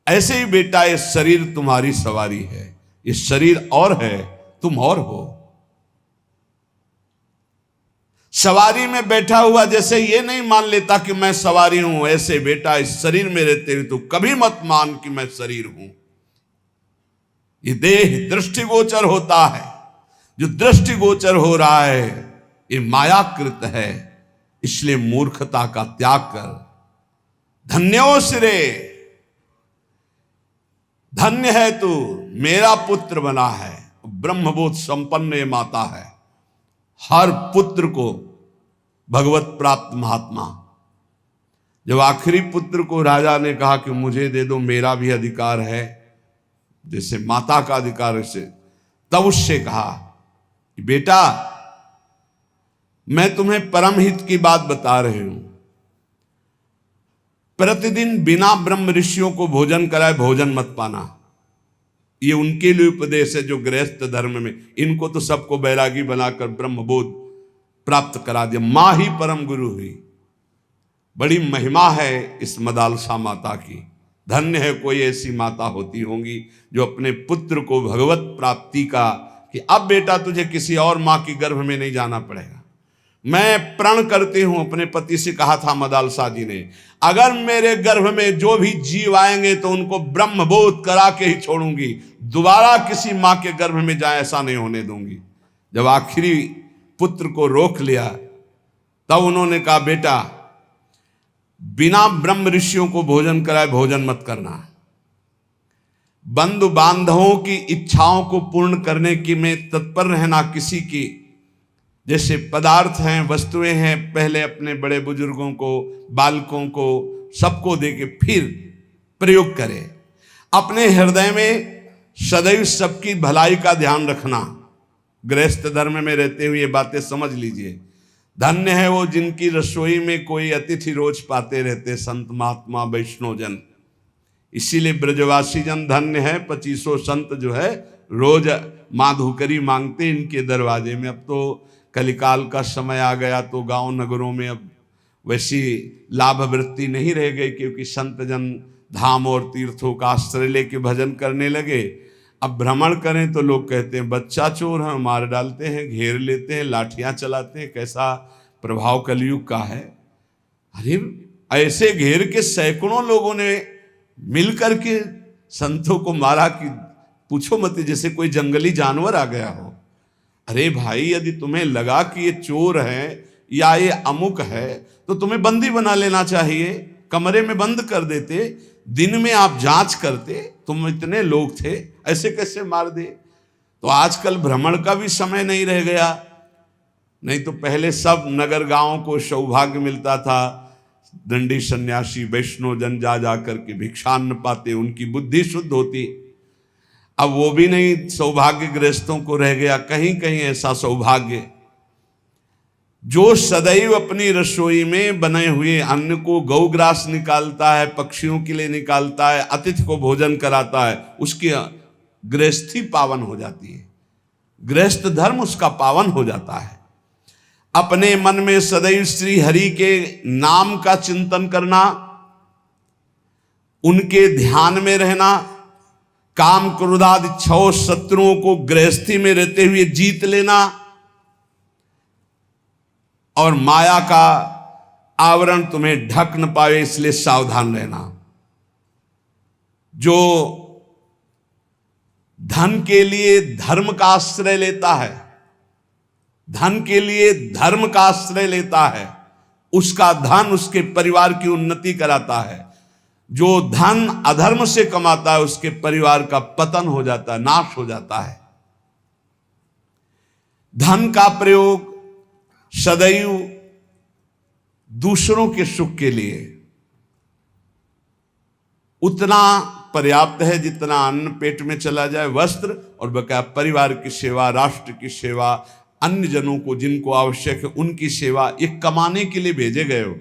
ऐसे ही बेटा, ये शरीर तुम्हारी सवारी है, ये शरीर और है, तुम और हो। सवारी में बैठा हुआ जैसे ये नहीं मान लेता कि मैं सवारी हूं, ऐसे बेटा इस शरीर में रहते हुए तो कभी मत मान कि मैं शरीर हूं। ये देह दृष्टिगोचर होता है, जो दृष्टिगोचर हो रहा है ये मायाकृत है, इसलिए मूर्खता का त्याग कर। धन्यो सिरे, धन्य है तू, मेरा पुत्र बना है। ब्रह्मबोध संपन्न ये माता है, हर पुत्र को भगवत प्राप्त महात्मा। जब आखिरी पुत्र को राजा ने कहा कि मुझे दे दो, मेरा भी अधिकार है जैसे माता का अधिकार है, तब उससे कहा कि बेटा मैं तुम्हें परम हित की बात बता रही हूं, प्रतिदिन बिना ब्रह्म ऋषियों को भोजन कराए भोजन मत पाना। ये उनके लिए उपदेश है जो गृहस्थ धर्म में, इनको तो सबको बैरागी बनाकर ब्रह्मबोध प्राप्त करा दिया। मां ही परम गुरु हुई। बड़ी महिमा है इस मदालसा माता की। धन्य है कोई ऐसी माता होती होंगी जो अपने पुत्र को भगवत प्राप्ति का, कि अब बेटा तुझे किसी और मां की गर्भ में नहीं जाना पड़ेगा। मैं प्रण करती हूं, अपने पति से कहा था मदालसा जी ने, अगर मेरे गर्भ में जो भी जीव आएंगे तो उनको ब्रह्मबोध करा के ही छोड़ूंगी, दोबारा किसी मां के गर्भ में जाए ऐसा नहीं होने दूंगी। जब आखिरी पुत्र को रोक लिया तब उन्होंने कहा बेटा बिना ब्रह्म ऋषियों को भोजन कराए भोजन मत करना। बंधु बांधवों की इच्छाओं को पूर्ण करने की में तत्पर रहना। किसी की जैसे पदार्थ हैं, वस्तुएं हैं, पहले अपने बड़े बुजुर्गों को, बालकों को, सबको देके फिर प्रयोग करें। अपने हृदय में सदैव सबकी भलाई का ध्यान रखना। गृहस्थ धर्म में रहते हुए ये बातें समझ लीजिए। धन्य है वो जिनकी रसोई में कोई अतिथि रोज पाते रहते, संत महात्मा वैष्णव जन। इसीलिए ब्रजवासी जन धन्य है। 2500 संत जो है रोज माधुकरी मांगते इनके दरवाजे में। अब तो कलिकाल का समय आ गया तो गांव नगरों में अब वैसी लाभ वृत्ति नहीं रह गई, क्योंकि संत जन धाम और तीर्थों का आश्रय लेके भजन करने लगे। अब भ्रमण करें तो लोग कहते हैं बच्चा चोर है, मार डालते हैं, घेर लेते हैं, लाठियां चलाते हैं। कैसा प्रभाव कलयुग का है। अरे ऐसे घेर के सैकड़ों लोगों ने मिलकर के संतों को मारा कि पूछो मत, जैसे कोई जंगली जानवर आ गया हो। अरे भाई, यदि तुम्हें लगा कि ये चोर है या ये अमुक है तो तुम्हें बंदी बना लेना चाहिए, कमरे में बंद कर देते, दिन में आप जांच करते। तुम इतने लोग थे, ऐसे कैसे मार दे। तो आजकल भ्रमण का भी समय नहीं रह गया। नहीं तो पहले सब नगर गांवों को सौभाग्य मिलता था, दंडी सन्यासी वैष्णव जन जा जा करके भिक्षान्न पाते, उनकी बुद्धि शुद्ध होती। अब वो भी नहीं सौभाग्य गृहस्थों को रह गया। कहीं कहीं ऐसा सौभाग्य जो सदैव अपनी रसोई में बने हुए अन्न को गौग्रास निकालता है, पक्षियों के लिए निकालता है, अतिथि को भोजन कराता है, उसकी गृहस्थी पावन हो जाती है। गृहस्थ धर्म उसका पावन हो जाता है। अपने मन में सदैव श्री हरि के नाम का चिंतन करना, उनके ध्यान में रहना, काम क्रोधादि 6 शत्रुओं को गृहस्थी में रहते हुए जीत लेना, और माया का आवरण तुम्हें ढक न पाए, इसलिए सावधान रहना। जो धन के लिए धर्म का आश्रय लेता है, धन के लिए धर्म का आश्रय लेता है, उसका धन उसके परिवार की उन्नति कराता है। जो धन अधर्म से कमाता है उसके परिवार का पतन हो जाता है, नाश हो जाता है। धन का प्रयोग सदैव दूसरों के सुख के लिए उतना पर्याप्त है जितना अन्न पेट में चला जाए, वस्त्र और बकाया परिवार की सेवा, राष्ट्र की सेवा, अन्य जनों को जिनको आवश्यक है उनकी सेवा। ये कमाने के लिए भेजे गए हो,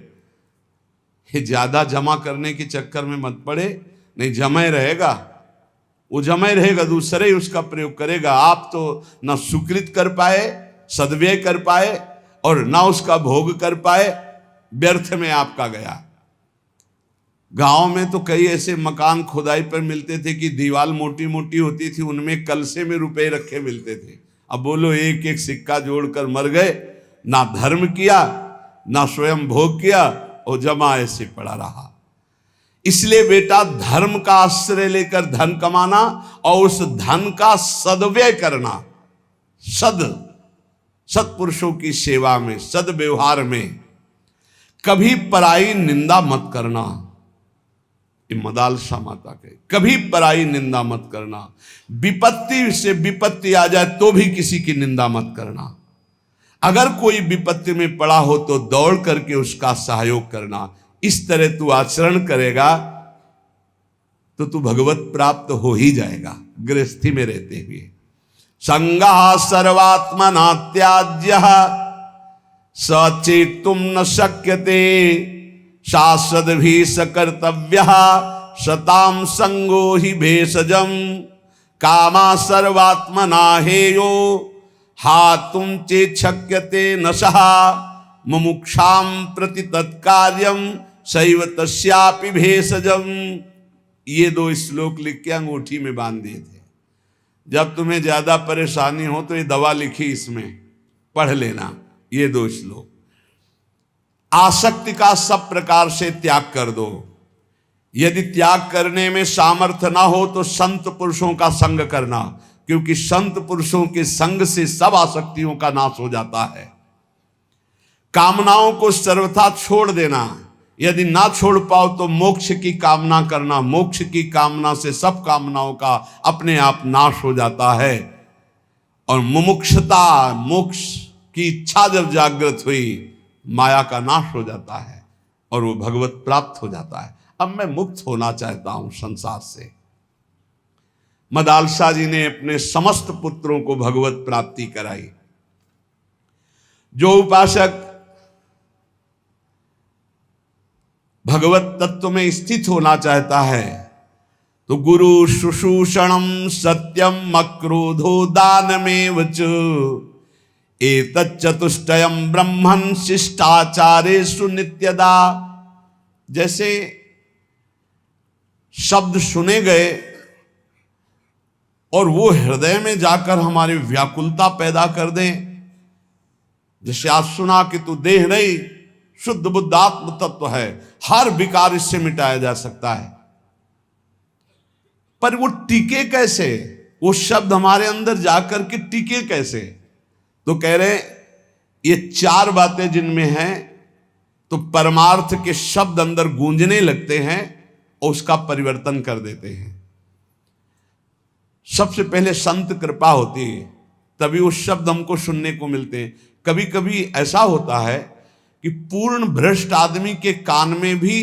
ये ज्यादा जमा करने के चक्कर में मत पड़े, नहीं जमा रहेगा, वो जमा रहेगा, दूसरे ही उसका प्रयोग करेगा। आप तो ना सुकृत कर पाए, सद्व्यय कर पाए और ना उसका भोग कर पाए, व्यर्थ में आपका गया। गांव में तो कई ऐसे मकान खुदाई पर मिलते थे कि दीवार मोटी मोटी होती थी, उनमें कलसे में रुपए रखे मिलते थे। अब बोलो एक एक सिक्का जोड़कर मर गए, ना धर्म किया ना स्वयं भोग किया और जमा ऐसे पड़ा रहा। इसलिए बेटा धर्म का आश्रय लेकर धन कमाना और उस धन का सद्व्यय करना, सत्पुरुषों की सेवा में, सद्व्यवहार में। कभी पराई निंदा मत करना, ये मदालसा माता के, कभी पराई निंदा मत करना। विपत्ति से विपत्ति आ जाए तो भी किसी की निंदा मत करना। अगर कोई विपत्ति में पड़ा हो तो दौड़ करके उसका सहयोग करना। इस तरह तू आचरण करेगा तो तू भगवत प्राप्त हो ही जाएगा गृहस्थी में रहते हुए। संगः सर्वात्मना त्याज्यः सचेतुम न शक्यते शाश्वत भी सकर्तव्यः शताम संगो ही भेषजम कामा सर्वात्मना हेयो हातुम चेत शक्यते नशः मुमुक्षाम प्रति तत्कार्यम शैव तस्यापि भेषजम। ये दो श्लोक लिख के अंगूठी में बांध दिए थे। जब तुम्हें ज्यादा परेशानी हो तो ये दवा लिखी, इसमें पढ़ लेना ये दो श्लोक। आसक्ति का सब प्रकार से त्याग कर दो। यदि त्याग करने में सामर्थ्य ना हो तो संत पुरुषों का संग करना, क्योंकि संत पुरुषों के संग से सब आसक्तियों का नाश हो जाता है। कामनाओं को सर्वथा छोड़ देना, यदि ना छोड़ पाओ तो मोक्ष की कामना करना। मोक्ष की कामना से सब कामनाओं का अपने आप नाश हो जाता है। और मुमुक्षता, मोक्ष की इच्छा जब जागृत हुई, माया का नाश हो जाता है और वो भगवत प्राप्त हो जाता है। अब मैं मुक्त होना चाहता हूं संसार से। मदालसा जी ने अपने समस्त पुत्रों को भगवत प्राप्ति कराई। जो उपासक भगवत तत्व में स्थित होना चाहता है तो गुरु शुश्रूषणम सत्यम अक्रोधो दानमेव च एतच्चतुष्टयम् ब्रह्मन् शिष्टाचारेषु नित्यदा। जैसे शब्द सुने गए और वो हृदय में जाकर हमारी व्याकुलता पैदा कर दें। जैसे आज सुना कि तू देह नहीं, शुद्ध बुद्धात्म तत्व है, हर विकार इससे मिटाया जा सकता है। पर वो टिके कैसे? वो शब्द हमारे अंदर जाकर के टिके कैसे? तो कह रहे ये चार बातें जिनमें हैं तो परमार्थ के शब्द अंदर गूंजने लगते हैं और उसका परिवर्तन कर देते हैं। सबसे पहले संत कृपा होती है, तभी वो शब्द हमको सुनने को मिलते हैं। कभी कभी ऐसा होता है कि पूर्ण भ्रष्ट आदमी के कान में भी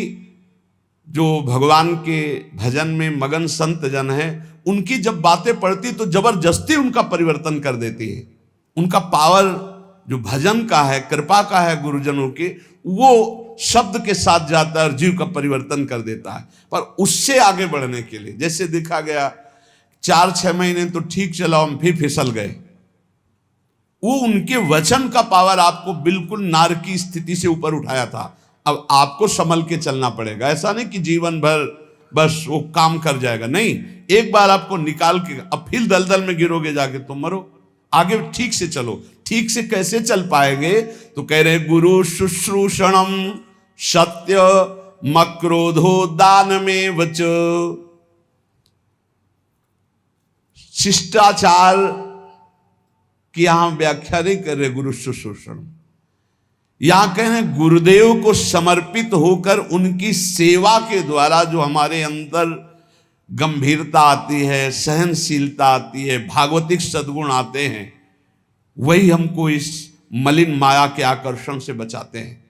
जो भगवान के भजन में मगन संत जन है, उनकी जब बातें पड़ती तो जबरदस्ती उनका परिवर्तन कर देती है। उनका पावर जो भजन का है, कृपा का है गुरुजनों के, वो शब्द के साथ जाता है और जीव का परिवर्तन कर देता है। पर उससे आगे बढ़ने के लिए, जैसे देखा गया 4-6 महीने तो ठीक चला, हम फिर फिसल गए। वो उनके वचन का पावर आपको बिल्कुल नार की स्थिति से ऊपर उठाया था। अब आपको संभल के चलना पड़ेगा। ऐसा नहीं कि जीवन भर बस वो काम कर जाएगा, नहीं। एक बार आपको निकाल के अब फिर दलदल में गिरोगे जाके तुम मरो। आगे ठीक से चलो। ठीक से कैसे चल पाएंगे? तो कह रहे गुरु शुश्रूषणम सत्य मक्रोधो दान में वच। शिष्टाचार की यहां व्याख्या नहीं कर रहे गुरु शुश्रूषण, यहां कह रहे गुरुदेव को समर्पित होकर उनकी सेवा के द्वारा जो हमारे अंदर गंभीरता आती है, सहनशीलता आती है, भागवतिक सद्गुण आते हैं, वही हमको इस मलिन माया के आकर्षण से बचाते हैं।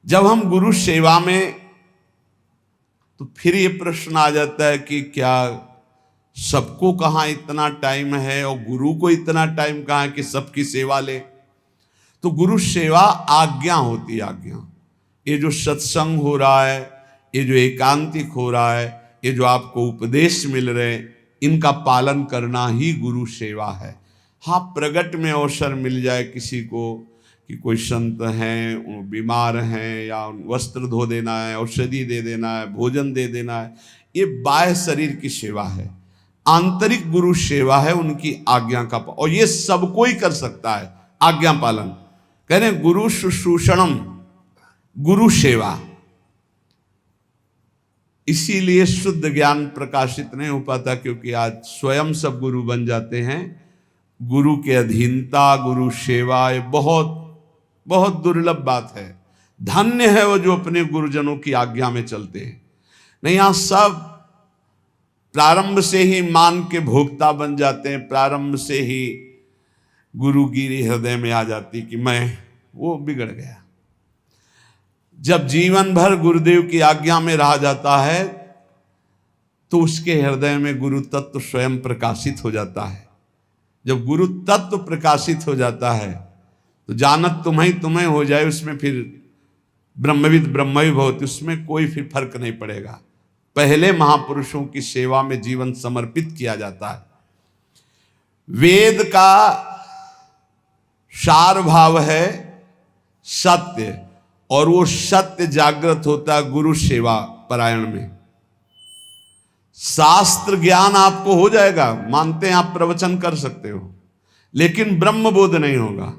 जब हम गुरु सेवा में, तो फिर ये प्रश्न आ जाता है कि क्या सबको कहाँ इतना टाइम है और गुरु को इतना टाइम कहाँ है कि सबकी सेवा ले? तो गुरु सेवा आज्ञा होती है, आज्ञा। ये जो सत्संग हो रहा है, ये जो एकांतिक हो रहा है, ये जो आपको उपदेश मिल रहे हैं, इनका पालन करना ही गुरु सेवा है। हाँ, प्रगट में अवसर मिल जाए किसी को कि कोई संत हैं, बीमार हैं, या वस्त्र धो देना है, औषधि दे देना है, भोजन दे देना है, ये बाह्य शरीर की सेवा है। आंतरिक गुरु सेवा है उनकी आज्ञा का, और ये सब कोई कर सकता है, आज्ञा पालन। कह रहे गुरु शुश्रूषणम, गुरु सेवा। इसीलिए शुद्ध ज्ञान प्रकाशित नहीं हो पाता, क्योंकि आज स्वयं सब गुरु बन जाते हैं। गुरु के अधीनता, गुरु सेवा, ये बहुत बहुत दुर्लभ बात है। धन्य है वो जो अपने गुरुजनों की आज्ञा में चलते हैं। नहीं, यहां सब प्रारंभ से ही मान के भोक्ता बन जाते हैं, प्रारंभ से ही गुरुगिरी हृदय में आ जाती कि मैं, वो बिगड़ गया। जब जीवन भर गुरुदेव की आज्ञा में रहा जाता है, तो उसके हृदय में गुरु तत्व स्वयं प्रकाशित हो जाता है। जब गुरु तत्व प्रकाशित हो जाता है, तो जानत तुम्हें हो जाए, उसमें फिर ब्रह्मविद ब्रह्मवि भवति, उसमें कोई फिर फर्क नहीं पड़ेगा। पहले महापुरुषों की सेवा में जीवन समर्पित किया जाता है। वेद का सार भाव है सत्य, और वो सत्य जागृत होता है गुरु सेवा परायण में। शास्त्र ज्ञान आपको हो जाएगा, मानते हैं आप प्रवचन कर सकते हो, लेकिन ब्रह्म बोध नहीं होगा।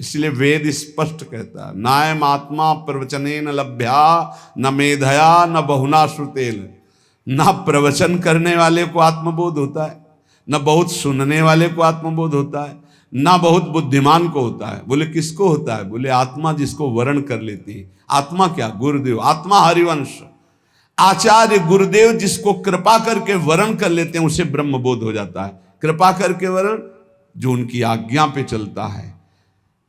इसलिए वेद स्पष्ट कहता है, नायम आत्मा प्रवचनेन लभ्या न मेधया न बहुना श्रुतेन। ना प्रवचन करने वाले को आत्मबोध होता है, न बहुत सुनने वाले को आत्मबोध होता है, ना बहुत बुद्धिमान को होता है। बोले किसको होता है? बोले आत्मा जिसको वर्ण कर लेती है। आत्मा क्या? गुरुदेव। आत्मा हरिवंश, आचार्य गुरुदेव जिसको कृपा करके वर्ण कर लेते हैं, उसे ब्रह्म बोध हो जाता है। कृपा करके वर्ण, जो उनकी आज्ञा पे चलता है।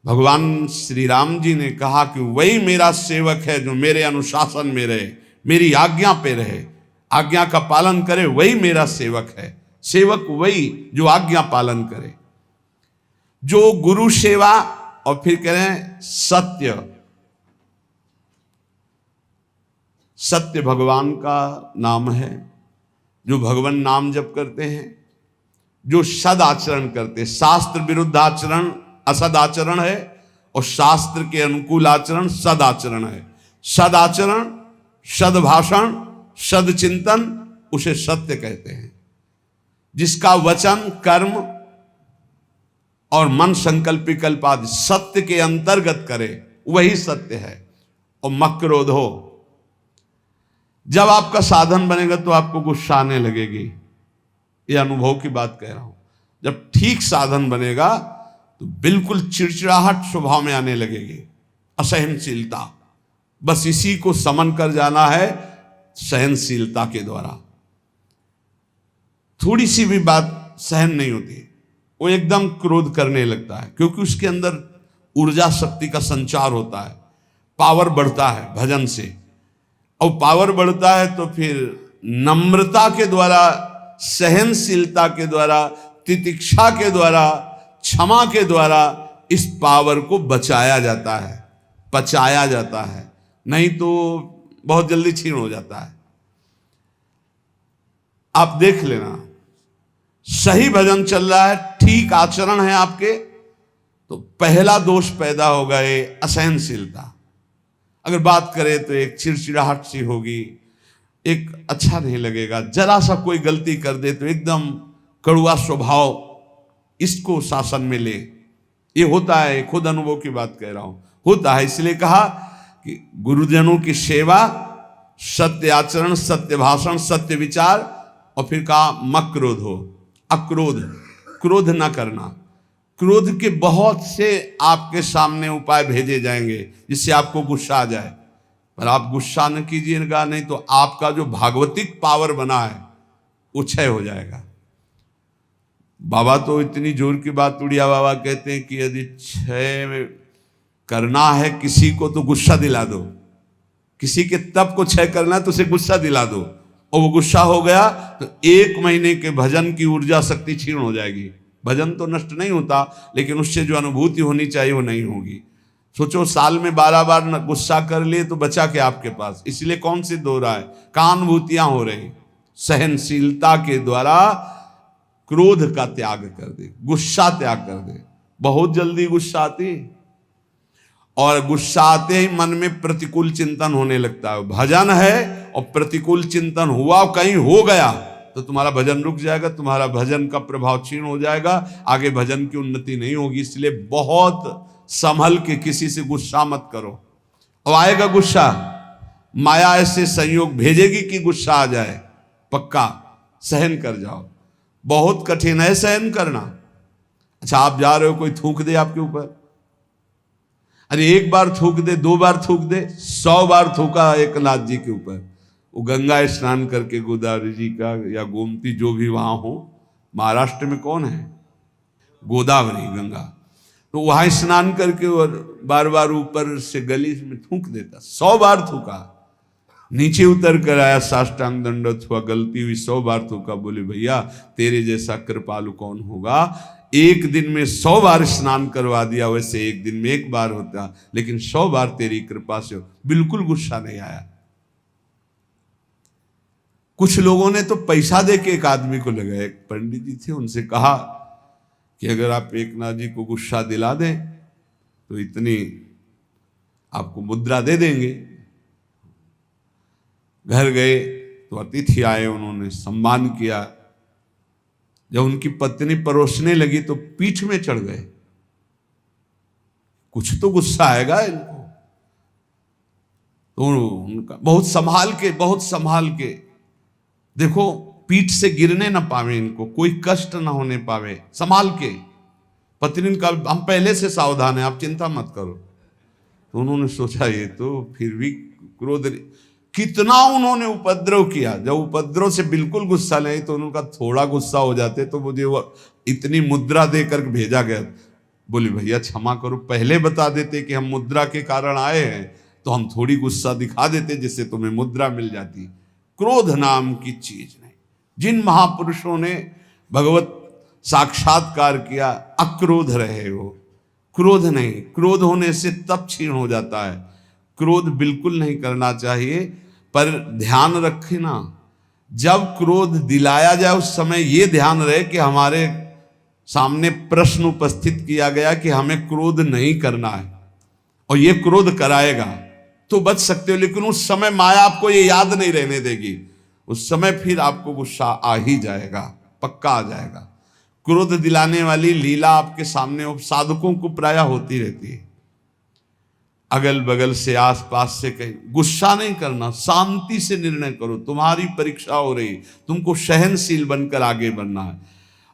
भगवान श्री राम जी ने कहा कि वही मेरा सेवक है जो मेरे अनुशासन में रहे, मेरी आज्ञा पे रहे, आज्ञा का पालन करे, वही मेरा सेवक है। सेवक वही जो आज्ञा पालन करे, जो गुरु सेवा। और फिर कह रहे हैं सत्य। सत्य भगवान का नाम है। जो भगवान नाम जप करते हैं, जो सद आचरण करते, शास्त्र विरुद्ध आचरण असद आचरण है, और शास्त्र के अनुकूल आचरण सद आचरण है। सद आचरण, सद भाषण, सद चिंतन, उसे सत्य कहते हैं। जिसका वचन, कर्म और मन, संकल्प विकल्प आदि सत्य के अंतर्गत करे, वही सत्य है। और मक्रोधो, जब आपका साधन बनेगा तो आपको गुस्सा आने लगेगी। ये अनुभव की बात कह रहा हूं। जब ठीक साधन बनेगा तो बिल्कुल चिड़चिड़ाहट स्वभाव में आने लगेगी, असहनशीलता। बस इसी को समन कर जाना है सहनशीलता के द्वारा। थोड़ी सी भी बात सहन नहीं होती, वो एकदम क्रोध करने लगता है, क्योंकि उसके अंदर ऊर्जा शक्ति का संचार होता है, पावर बढ़ता है भजन से। और पावर बढ़ता है तो फिर नम्रता के द्वारा, सहनशीलता के द्वारा, तितिक्षा के द्वारा, क्षमा के द्वारा इस पावर को बचाया जाता है, पचाया जाता है। नहीं तो बहुत जल्दी छीन हो जाता है। आप देख लेना, सही भजन चल रहा है, ठीक आचरण है आपके, तो पहला दोष पैदा होगा ये असहनशीलता। अगर बात करें तो एक चिड़चिड़ाहट सी होगी, एक अच्छा नहीं लगेगा। जरा सा कोई गलती कर दे तो एकदम कड़वा स्वभाव इसको शासन में ले। ये होता है, खुद अनुभव की बात कह रहा हूं, होता है। इसलिए कहा कि गुरुजनों की सेवा, सत्य आचरण, सत्य भाषण, सत्य विचार, और फिर कहा मक्रोध हो, अक्रोध, क्रोध ना करना। क्रोध के बहुत से आपके सामने उपाय भेजे जाएंगे जिससे आपको गुस्सा आ जाए, पर आप गुस्सा न कीजिएगा, नहीं तो आपका जो भागवतिक पावर बना है वो क्षय हो जाएगा। बाबा तो इतनी जोर की बात, उड़िया बाबा कहते हैं कि यदि क्षय करना है किसी को तो गुस्सा दिला दो, किसी के तप को क्षय करना है तो उसे गुस्सा दिला दो, और वो गुस्सा हो गया तो 1 महीने के भजन की ऊर्जा शक्ति क्षीण हो जाएगी। भजन तो नष्ट नहीं होता, लेकिन उससे जो अनुभूति होनी चाहिए वो नहीं होगी। सोचो, साल में 12 बार गुस्सा कर लिए तो बचा क्या आपके पास? इसलिए कौन सी दो रहा है, कहाँ अनुभूतियां हो रही? सहनशीलता के द्वारा क्रोध का त्याग कर दे, गुस्सा त्याग कर दे। बहुत जल्दी गुस्सा आती, और गुस्सा आते ही मन में प्रतिकूल चिंतन होने लगता है। भजन है और प्रतिकूल चिंतन हुआ, कहीं हो गया तो तुम्हारा भजन रुक जाएगा, तुम्हारा भजन का प्रभाव क्षीण हो जाएगा, आगे भजन की उन्नति नहीं होगी। इसलिए बहुत संभल के किसी से गुस्सा मत करो। और आएगा गुस्सा, माया ऐसे संयोग भेजेगी कि गुस्सा आ जाए, पक्का सहन कर जाओ। बहुत कठिन है सहन करना। अच्छा, आप जा रहे हो, कोई थूक दे आपके ऊपर, अरे 1 बार थूक दे, 2 बार थूक दे, 100 बार थूका एक नाथ जी के ऊपर। वो गंगा स्नान करके, गोदावरी जी का या गोमती जो भी वहां हो, महाराष्ट्र में कौन है, गोदावरी गंगा, तो वहां स्नान करके और बार बार ऊपर से गली में थूक देता। 100 बार थूका, नीचे उतर कर आया, साष्टांग दंडवत हुआ, गलती हुई, 100 बार थूका। बोले भैया तेरे जैसा कृपालु कौन होगा, 1 दिन में 100 बार स्नान करवा दिया, वैसे 1 दिन में 1 बार होता, लेकिन 100 बार तेरी कृपा से हो। बिल्कुल गुस्सा नहीं आया। कुछ लोगों ने तो पैसा दे के एक आदमी को लगाया, एक पंडित जी थे, उनसे कहा कि अगर आप एकनाथ जी को गुस्सा दिला दें तो इतनी आपको मुद्रा दे देंगे। घर गए तो अतिथि आए, उन्होंने सम्मान किया। जब उनकी पत्नी परोसने लगी तो पीठ में चढ़ गए, कुछ तो गुस्सा आएगा इनको। तो उनका बहुत संभाल के देखो, पीठ से गिरने ना पावे, इनको कोई कष्ट ना होने पावे, संभाल के। पत्नी का हम पहले से सावधान है, आप चिंता मत करो। तो उन्होंने सोचा ये तो फिर भी क्रोध, कितना उन्होंने उपद्रव किया। जब उपद्रव से बिल्कुल गुस्सा नहीं तो उनका थोड़ा गुस्सा हो जाते तो मुझे वो इतनी मुद्रा देकर भेजा गया। बोले भैया क्षमा करो, पहले बता देते कि हम मुद्रा के कारण आए हैं तो हम थोड़ी गुस्सा दिखा देते, जिससे तुम्हें मुद्रा मिल जाती। क्रोध नाम की चीज नहीं। जिन महापुरुषों ने भगवत साक्षात्कार किया, अक्रोध रहे हो, क्रोध नहीं। क्रोध होने से तप क्षीण हो जाता है। क्रोध बिल्कुल नहीं करना चाहिए, पर ध्यान रखना, जब क्रोध दिलाया जाए उस समय ये ध्यान रहे कि हमारे सामने प्रश्न उपस्थित किया गया कि हमें क्रोध नहीं करना है, और ये क्रोध कराएगा तो बच सकते हो। लेकिन उस समय माया आपको ये याद नहीं रहने देगी, उस समय फिर आपको गुस्सा आ ही जाएगा, पक्का आ जाएगा। क्रोध दिलाने वाली लीला आपके सामने साधकों को प्रायः होती रहती है। अगल बगल से, आसपास से, कहीं गुस्सा नहीं करना, शांति से निर्णय करो। तुम्हारी परीक्षा हो रही, तुमको सहनशील बनकर आगे बढ़ना है।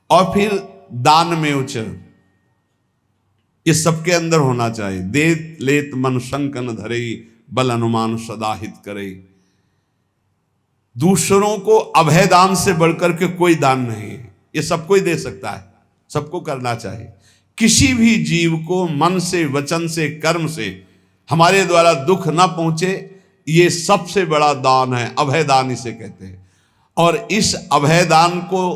और फिर दान में उचर, ये सबके अंदर होना चाहिए। देत लेत मन शंकन धरई, बल अनुमान सदा हित करे। दूसरों को अभय दान से बढ़कर के कोई दान नहीं है, ये सबको ही दे सकता है, सबको करना चाहिए। किसी भी जीव को मन से, वचन से, कर्म से हमारे द्वारा दुख ना पहुंचे, ये सबसे बड़ा दान है, अभय दान इसे कहते हैं। और इस अभय दान को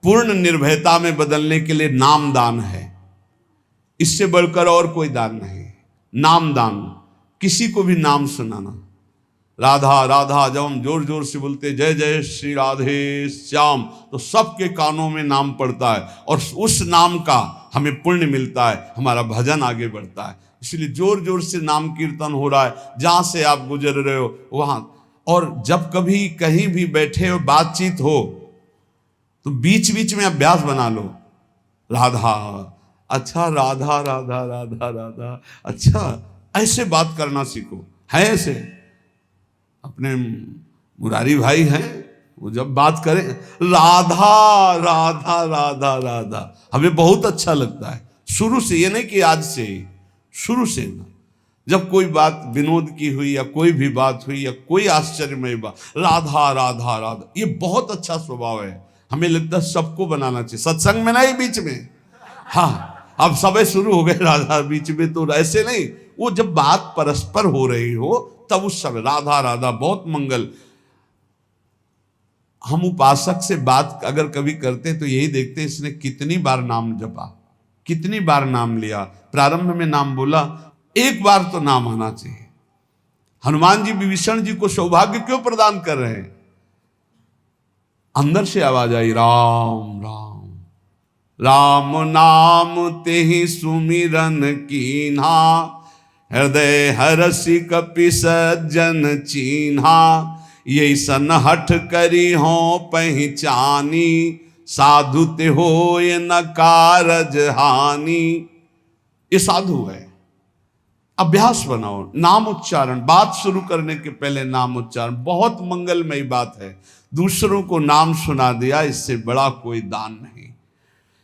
पूर्ण निर्भयता में बदलने के लिए नाम दान है, इससे बढ़कर और कोई दान नहीं। नाम दान, किसी को भी नाम सुनाना। राधा राधा जब हम जोर जोर से बोलते जय जय श्री राधे श्याम, तो सबके कानों में नाम पड़ता है, और उस नाम का हमें पुण्य मिलता है, हमारा भजन आगे बढ़ता है। इसलिए जोर जोर से नाम कीर्तन हो रहा है, जहां से आप गुजर रहे हो वहां। और जब कभी कहीं भी बैठे हो, बातचीत हो, तो बीच बीच में अभ्यास बना लो राधा, अच्छा राधा राधा राधा राधा, अच्छा ऐसे बात करना सीखो। है ऐसे अपने मुरारी भाई हैं, वो जब बात करें राधा राधा राधा राधा, हमें बहुत अच्छा लगता है शुरू से, ये नहीं कि आज से, शुरू से ना। जब कोई बात विनोद की हुई या कोई भी बात हुई या कोई आश्चर्यमय बात, राधा राधा राधा, ये बहुत अच्छा स्वभाव है। हमें लगता है सबको बनाना चाहिए, सत्संग में नहीं, बीच में। हाँ अब सबे शुरू हो गए राधा बीच में, तो ऐसे नहीं, वो जब बात परस्पर हो रही हो तब उस समय राधा राधा, बहुत मंगल। हम उपासक से बात अगर कभी करते तो यही देखते इसने कितनी बार नाम जपा, कितनी बार नाम लिया, प्रारंभ में नाम बोला, एक बार तो नाम आना चाहिए। हनुमान जी विभीषण जी को सौभाग्य क्यों प्रदान कर रहे हैं? अंदर से आवाज आई, राम राम राम नाम तेहि सुमिरन कीन्हा, हृदय हरसि कपि सज्जन चीन्हा, ये सन हठ करी हो पहचानी, साधु ते होय न कारज हानि। ये साधु है, अभ्यास बनाओ नाम उच्चारण, बात शुरू करने के पहले नाम उच्चारण, बहुत मंगलमयी बात है। दूसरों को नाम सुना दिया, इससे बड़ा कोई दान नहीं।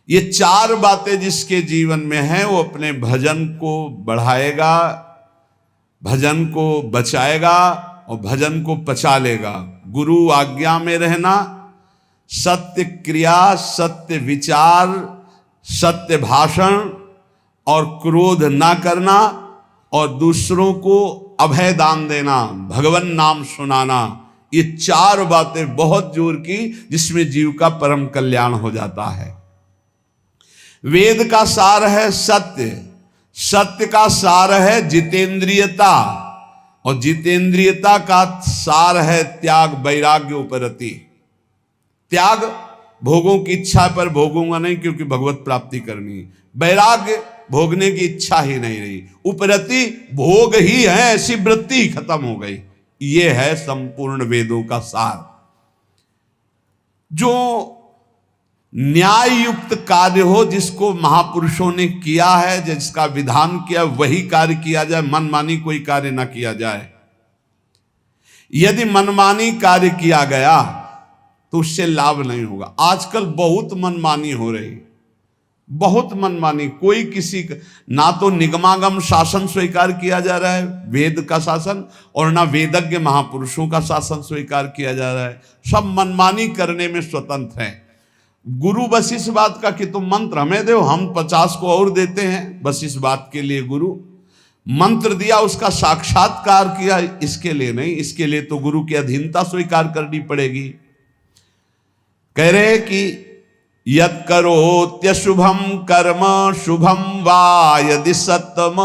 ये चार बातें जिसके जीवन में हैं वो अपने भजन को बढ़ाएगा, भजन को बचाएगा और भजन को पचा लेगा। गुरु आज्ञा में रहना, सत्य क्रिया, सत्य विचार, सत्य भाषण और क्रोध ना करना, और दूसरों को अभय दान देना, भगवान नाम सुनाना, ये चार बातें बहुत जोर की, जिसमें जीव का परम कल्याण हो जाता है। वेद का सार है सत्य, सत्य का सार है जितेंद्रियता, और जितेंद्रियता का सार है त्याग, वैराग्य उपरति। त्याग भोगों की इच्छा पर भोगूंगा नहीं क्योंकि भगवत प्राप्ति करनी, वैराग्य भोगने की इच्छा ही नहीं रही, उपरति भोग ही है, ऐसी वृत्ति ही खत्म हो गई। ये है संपूर्ण वेदों का सार। जो न्याय युक्त कार्य हो, जिसको महापुरुषों ने किया है, जिसका विधान किया, वही कार्य किया जाए, मनमानी कोई कार्य ना किया जाए। यदि मनमानी कार्य किया गया तो उससे लाभ नहीं होगा। आजकल बहुत मनमानी हो रही, बहुत मनमानी, कोई किसी का ना तो निगमागम शासन स्वीकार किया जा रहा है, वेद का शासन, और ना वेदज्ञ महापुरुषों का शासन स्वीकार किया जा रहा है। सब मनमानी करने में स्वतंत्र हैं। गुरु बस इस बात का कि तुम मंत्र हमें दो, हम 50 को और देते हैं, बस इस बात के लिए गुरु मंत्र दिया, उसका साक्षात्कार किया, इसके लिए नहीं। इसके लिए तो गुरु की अधीनता स्वीकार करनी पड़ेगी। कह रहे कि यत् करोत्यशुभम कर्म शुभम वा यदि सत्तम,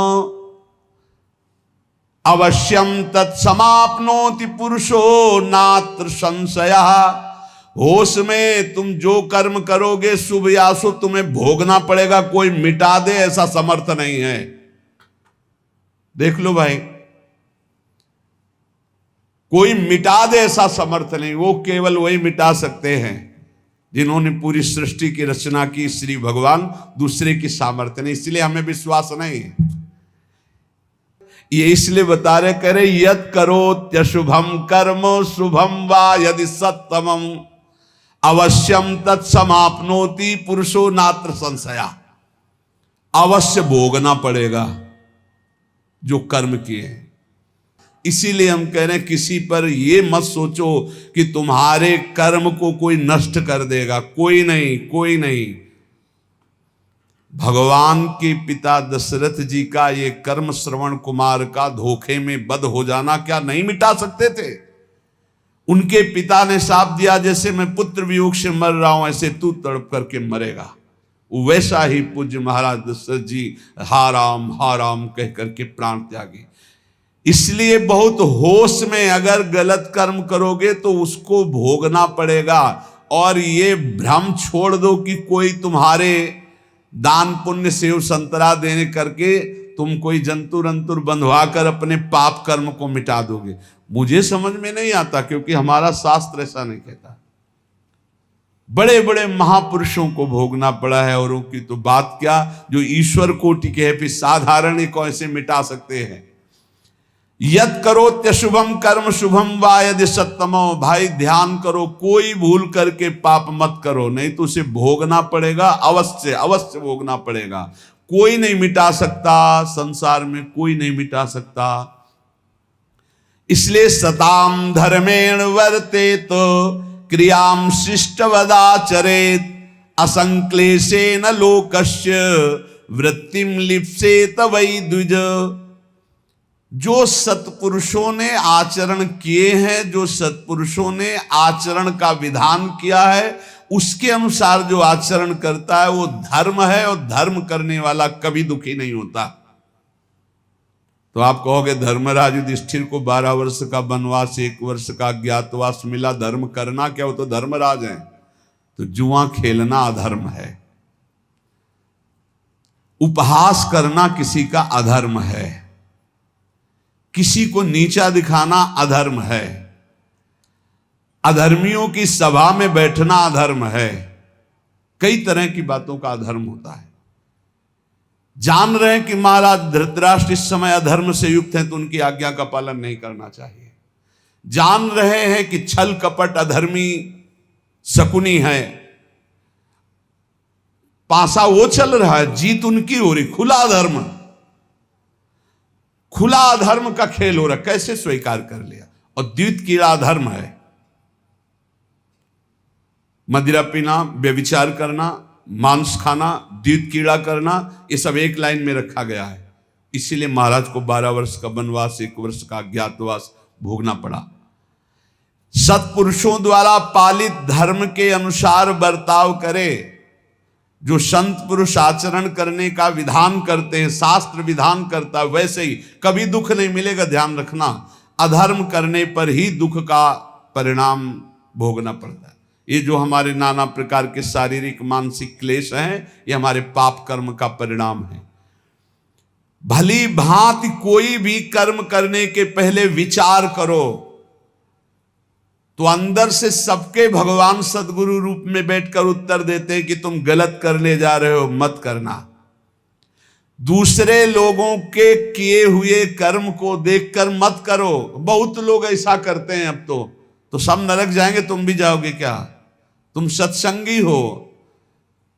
अवश्यम तत्समाप्नोति पुरुषो नात्र संशयः। होश में तुम जो कर्म करोगे, शुभ या अशुभ, तुम्हें भोगना पड़ेगा, कोई मिटा दे ऐसा समर्थ नहीं है। देख लो भाई, कोई मिटा दे ऐसा समर्थ नहीं, वो केवल वही मिटा सकते हैं जिन्होंने पूरी सृष्टि की रचना की, श्री भगवान, दूसरे की सामर्थ्य नहीं। इसलिए हमें विश्वास नहीं है। ये इसलिए बता रहे, करे यत् करोत्यशुभम कर्म शुभम वा यदि सत्तमम, अवश्यम तत्समाप्नोति पुरुषो नात्र संशया। अवश्य भोगना पड़ेगा जो कर्म किए हैं। इसीलिए हम कह रहे हैं, किसी पर ये मत सोचो कि तुम्हारे कर्म को कोई नष्ट कर देगा, कोई नहीं, कोई नहीं। भगवान के पिता दशरथ जी का ये कर्म श्रवण कुमार का धोखे में बद हो जाना क्या नहीं मिटा सकते थे? उनके पिता ने शाप दिया, जैसे मैं पुत्र वियोग से मर रहा हूं ऐसे तू तड़प करके मरेगा। वैसा ही पूज्य महाराज दशरथ जी हा राम कह करके प्राण त्यागी। इसलिए बहुत होश में अगर गलत कर्म करोगे तो उसको भोगना पड़ेगा। और ये भ्रम छोड़ दो कि कोई तुम्हारे दान पुण्य सेव संतरा देने करके तुम कोई जंतुर अंतुर बंधवा कर अपने पाप कर्म को मिटा दोगे। मुझे समझ में नहीं आता, क्योंकि हमारा शास्त्र ऐसा नहीं कहता। बड़े बड़े महापुरुषों को भोगना पड़ा है, और उनकी तो बात क्या, जो ईश्वर कोटि के है, फिर साधारण को ऐसे मिटा सकते हैं। यद करो शुभम कर्म शुभम वा यदि सत्तमो, भाई ध्यान करो, कोई भूल करके पाप मत करो, नहीं तो उसे भोगना पड़ेगा, अवश्य अवश्य भोगना पड़ेगा। कोई नहीं मिटा सकता, संसार में कोई नहीं मिटा सकता। इसलिए सताम धर्मेण वर्तेत क्रियाम शिष्टवदाचरेत असंक्लेशेन लोकस्य वृत्तिम लिप्सेत वै द्विज। जो सत्पुरुषों ने आचरण किए हैं, जो सत्पुरुषों ने आचरण का विधान किया है, उसके अनुसार जो आचरण करता है वो धर्म है, और धर्म करने वाला कभी दुखी नहीं होता। तो आप कहोगे धर्मराज युधिष्ठिर को 12 वर्ष का वनवास, 1 वर्ष का अज्ञातवास मिला, धर्म करना क्या, वो तो धर्मराज हैं। तो जुआ खेलना अधर्म है, उपहास करना किसी का अधर्म है, किसी को नीचा दिखाना अधर्म है, अधर्मियों की सभा में बैठना अधर्म है, कई तरह की बातों का अधर्म होता है। जान रहे हैं कि महाराज धृतराष्ट्र इस समय अधर्म से युक्त हैं, तो उनकी आज्ञा का पालन नहीं करना चाहिए। जान रहे हैं कि छल कपट अधर्मी शकुनी है, पासा वो चल रहा है, जीत उनकी हो रही, खुला अधर्म, खुला अधर्म का खेल हो रहा, कैसे स्वीकार कर लिया। और द्वित कीड़ा अधर्म है, मदिरा पीना, व्यभिचार करना, मांस खाना, द्वित कीड़ा करना, ये सब एक लाइन में रखा गया है। इसीलिए महाराज को 12 वर्ष का वनवास, 1 वर्ष का अज्ञातवास भोगना पड़ा। सत्पुरुषों द्वारा पालित धर्म के अनुसार बर्ताव करे। जो संत पुरुष आचरण करने का विधान करते हैं, शास्त्र विधान करता है, वैसे ही कभी दुख नहीं मिलेगा। ध्यान रखना, अधर्म करने पर ही दुख का परिणाम भोगना पड़ता है। ये जो हमारे नाना प्रकार के शारीरिक मानसिक क्लेश हैं, ये हमारे पाप कर्म का परिणाम है। भली भांति कोई भी कर्म करने के पहले विचार करो, तो अंदर से सबके भगवान सदगुरु रूप में बैठकर उत्तर देते हैं कि तुम गलत करने जा रहे हो, मत करना। दूसरे लोगों के किए हुए कर्म को देखकर मत करो। बहुत लोग ऐसा करते हैं। अब तो सब नरक जाएंगे, तुम भी जाओगे क्या? तुम सत्संगी हो,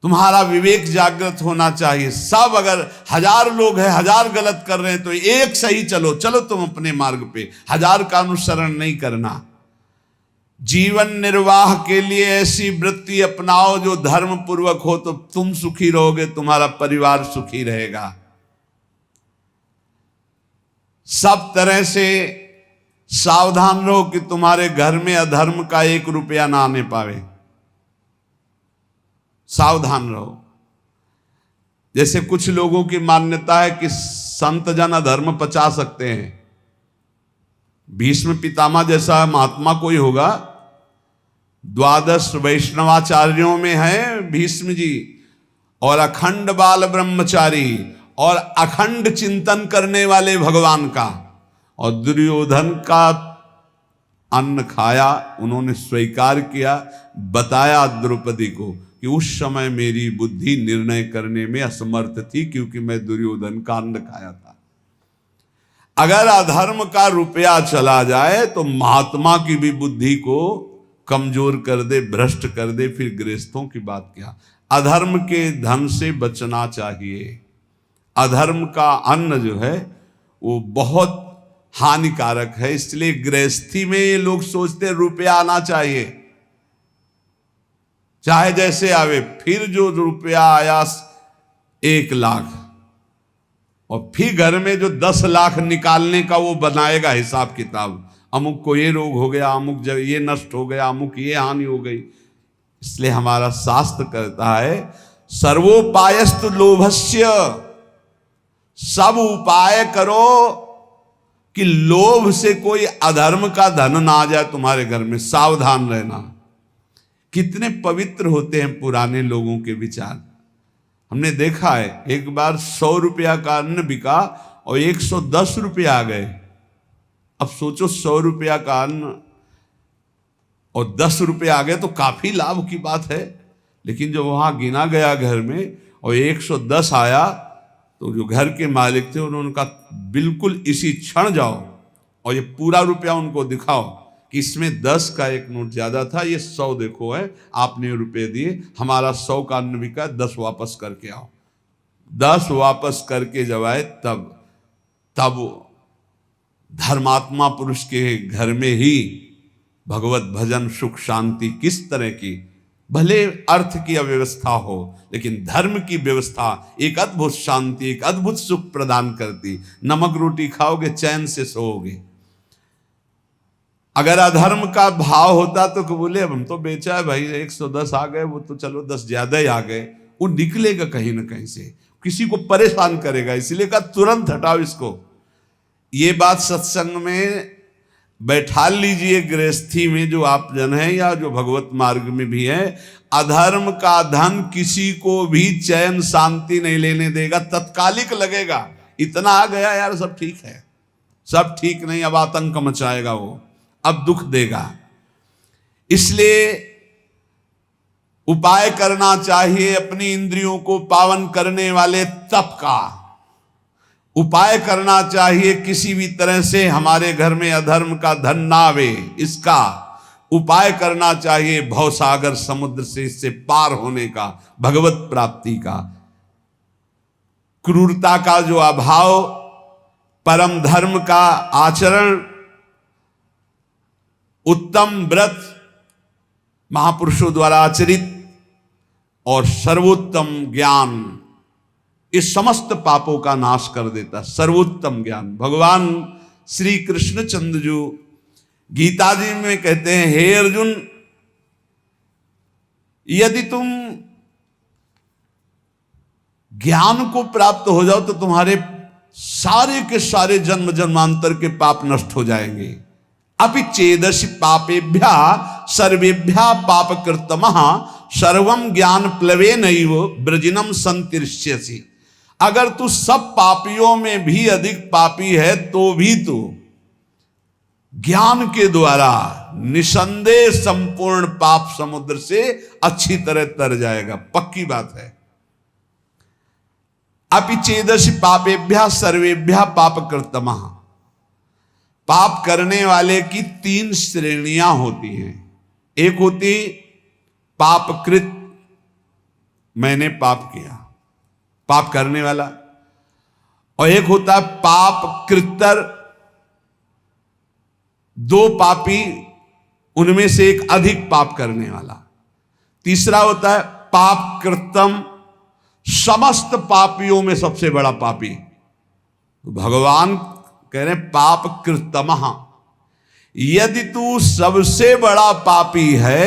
तुम्हारा विवेक जागृत होना चाहिए। सब अगर 1000 लोग हैं, 1000 गलत कर रहे हैं, तो एक सही चलो, चलो तुम अपने मार्ग पे, 1000 का अनुसरण नहीं करना। जीवन निर्वाह के लिए ऐसी वृत्ति अपनाओ जो धर्म पूर्वक हो, तो तुम सुखी रहोगे, तुम्हारा परिवार सुखी रहेगा। सब तरह से सावधान रहो कि तुम्हारे घर में अधर्म का 1 रुपया ना आने पावे। सावधान रहो। जैसे कुछ लोगों की मान्यता है कि संत जन अधर्म पचा सकते हैं। भीष्म पितामह जैसा महात्मा कोई होगा, 12 वैष्णवाचार्यों में है भीष्म जी, और अखंड बाल ब्रह्मचारी, और अखंड चिंतन करने वाले भगवान का। और दुर्योधन का अन्न खाया, उन्होंने स्वीकार किया, बताया द्रौपदी को कि उस समय मेरी बुद्धि निर्णय करने में असमर्थ थी, क्योंकि मैं दुर्योधन का अन्न खाया था। अगर अधर्म का रुपया चला जाए तो महात्मा की भी बुद्धि को कमजोर कर दे, भ्रष्ट कर दे, फिर गृहस्थों की बात क्या। अधर्म के धन से बचना चाहिए। अधर्म का अन्न जो है वो बहुत हानिकारक है। इसलिए गृहस्थी में ये लोग सोचते हैं रुपया आना चाहिए, चाहे जैसे आवे। फिर जो रुपया आया 1 लाख, और फिर घर में जो 10 लाख निकालने का वो बनाएगा हिसाब किताब। अमुक को ये रोग हो गया, अमुक जब ये नष्ट हो गया, अमुक ये हानि हो गई। इसलिए हमारा शास्त्र कहता है सर्वोपायस्तु लोभस्य, सब उपाय करो कि लोभ से कोई अधर्म का धन ना आ जाए तुम्हारे घर में। सावधान रहना। कितने पवित्र होते हैं पुराने लोगों के विचार। हमने देखा है, एक बार 100 रुपया का अन्न बिका और 110 रुपया आ गए। अब सोचो 100 रुपया का अन्न और 10 रुपये आ गए तो काफी लाभ की बात है। लेकिन जब वहां गिना गया घर में और 110 आया तो जो घर के मालिक थे उन्होंने कहा बिल्कुल इसी क्षण जाओ और ये पूरा रुपया उनको दिखाओ कि इसमें 10 का एक नोट ज्यादा था, ये 100 देखो है, आपने रुपये दिए, हमारा 100 का अन्न बिका, 10 वापस करके आओ। 10 वापस करके जब आए तब धर्मात्मा पुरुष के घर में ही भगवत भजन सुख शांति किस तरह की, भले अर्थ की अव्यवस्था हो लेकिन धर्म की व्यवस्था एक अद्भुत शांति, एक अद्भुत सुख प्रदान करती। नमक रोटी खाओगे चैन से सोओगे। अगर अधर्म का भाव होता तो बोले अब हम तो बेचा है भाई, 110 आ गए, वो तो चलो 10 ज्यादा ही आ गए, वो निकलेगा कहीं ना कहीं से, किसी को परेशान करेगा, इसलिए कहा तुरंत हटाओ इसको। ये बात सत्संग में बैठा लीजिए, गृहस्थी में जो आप जन है या जो भगवत मार्ग में भी है, अधर्म का धन किसी को भी चैन शांति नहीं लेने देगा, तत्कालिक लगेगा, इतना आ गया यार सब ठीक है, सब ठीक नहीं, अब आतंक मचाएगा वो, अब दुख देगा। इसलिए उपाय करना चाहिए अपनी इंद्रियों को पावन करने वाले तप का, उपाय करना चाहिए किसी भी तरह से हमारे घर में अधर्म का धन ना आवे, इसका उपाय करना चाहिए भवसागर समुद्र से इससे पार होने का, भगवत प्राप्ति का, क्रूरता का जो अभाव, परम धर्म का आचरण, उत्तम व्रत महापुरुषों द्वारा आचरित और सर्वोत्तम ज्ञान इस समस्त पापों का नाश कर देता। सर्वोत्तम ज्ञान भगवान श्री कृष्ण चंद्र जो गीता जी में कहते हैं, हे अर्जुन यदि तुम ज्ञान को प्राप्त हो जाओ तो तुम्हारे सारे के सारे जन्म जन्मांतर के पाप नष्ट हो जाएंगे। अपि चेदसि पापेभ्या सर्वेभ्या पाप कृतमः सर्वम ज्ञान प्लवेनैव ब्रजिनम संतिष्यसि। अगर तू सब पापियों में भी अधिक पापी है तो भी तू ज्ञान के द्वारा निसंदेह संपूर्ण पाप समुद्र से अच्छी तरह तर जाएगा, पक्की बात है। अपि चेदसि पापेभ्या सर्वेभ्या पाप कृतमः। पाप करने वाले की 3 श्रेणियां होती हैं। एक होती पापकृत, मैंने पाप किया, पाप करने वाला, और एक होता है पाप कृतर, 2 पापी उनमें से एक अधिक पाप करने वाला। तीसरा होता है पाप कृतम, समस्त पापियों में सबसे बड़ा पापी। भगवान कह रहे पाप कृतमः, यदि तू सबसे बड़ा पापी है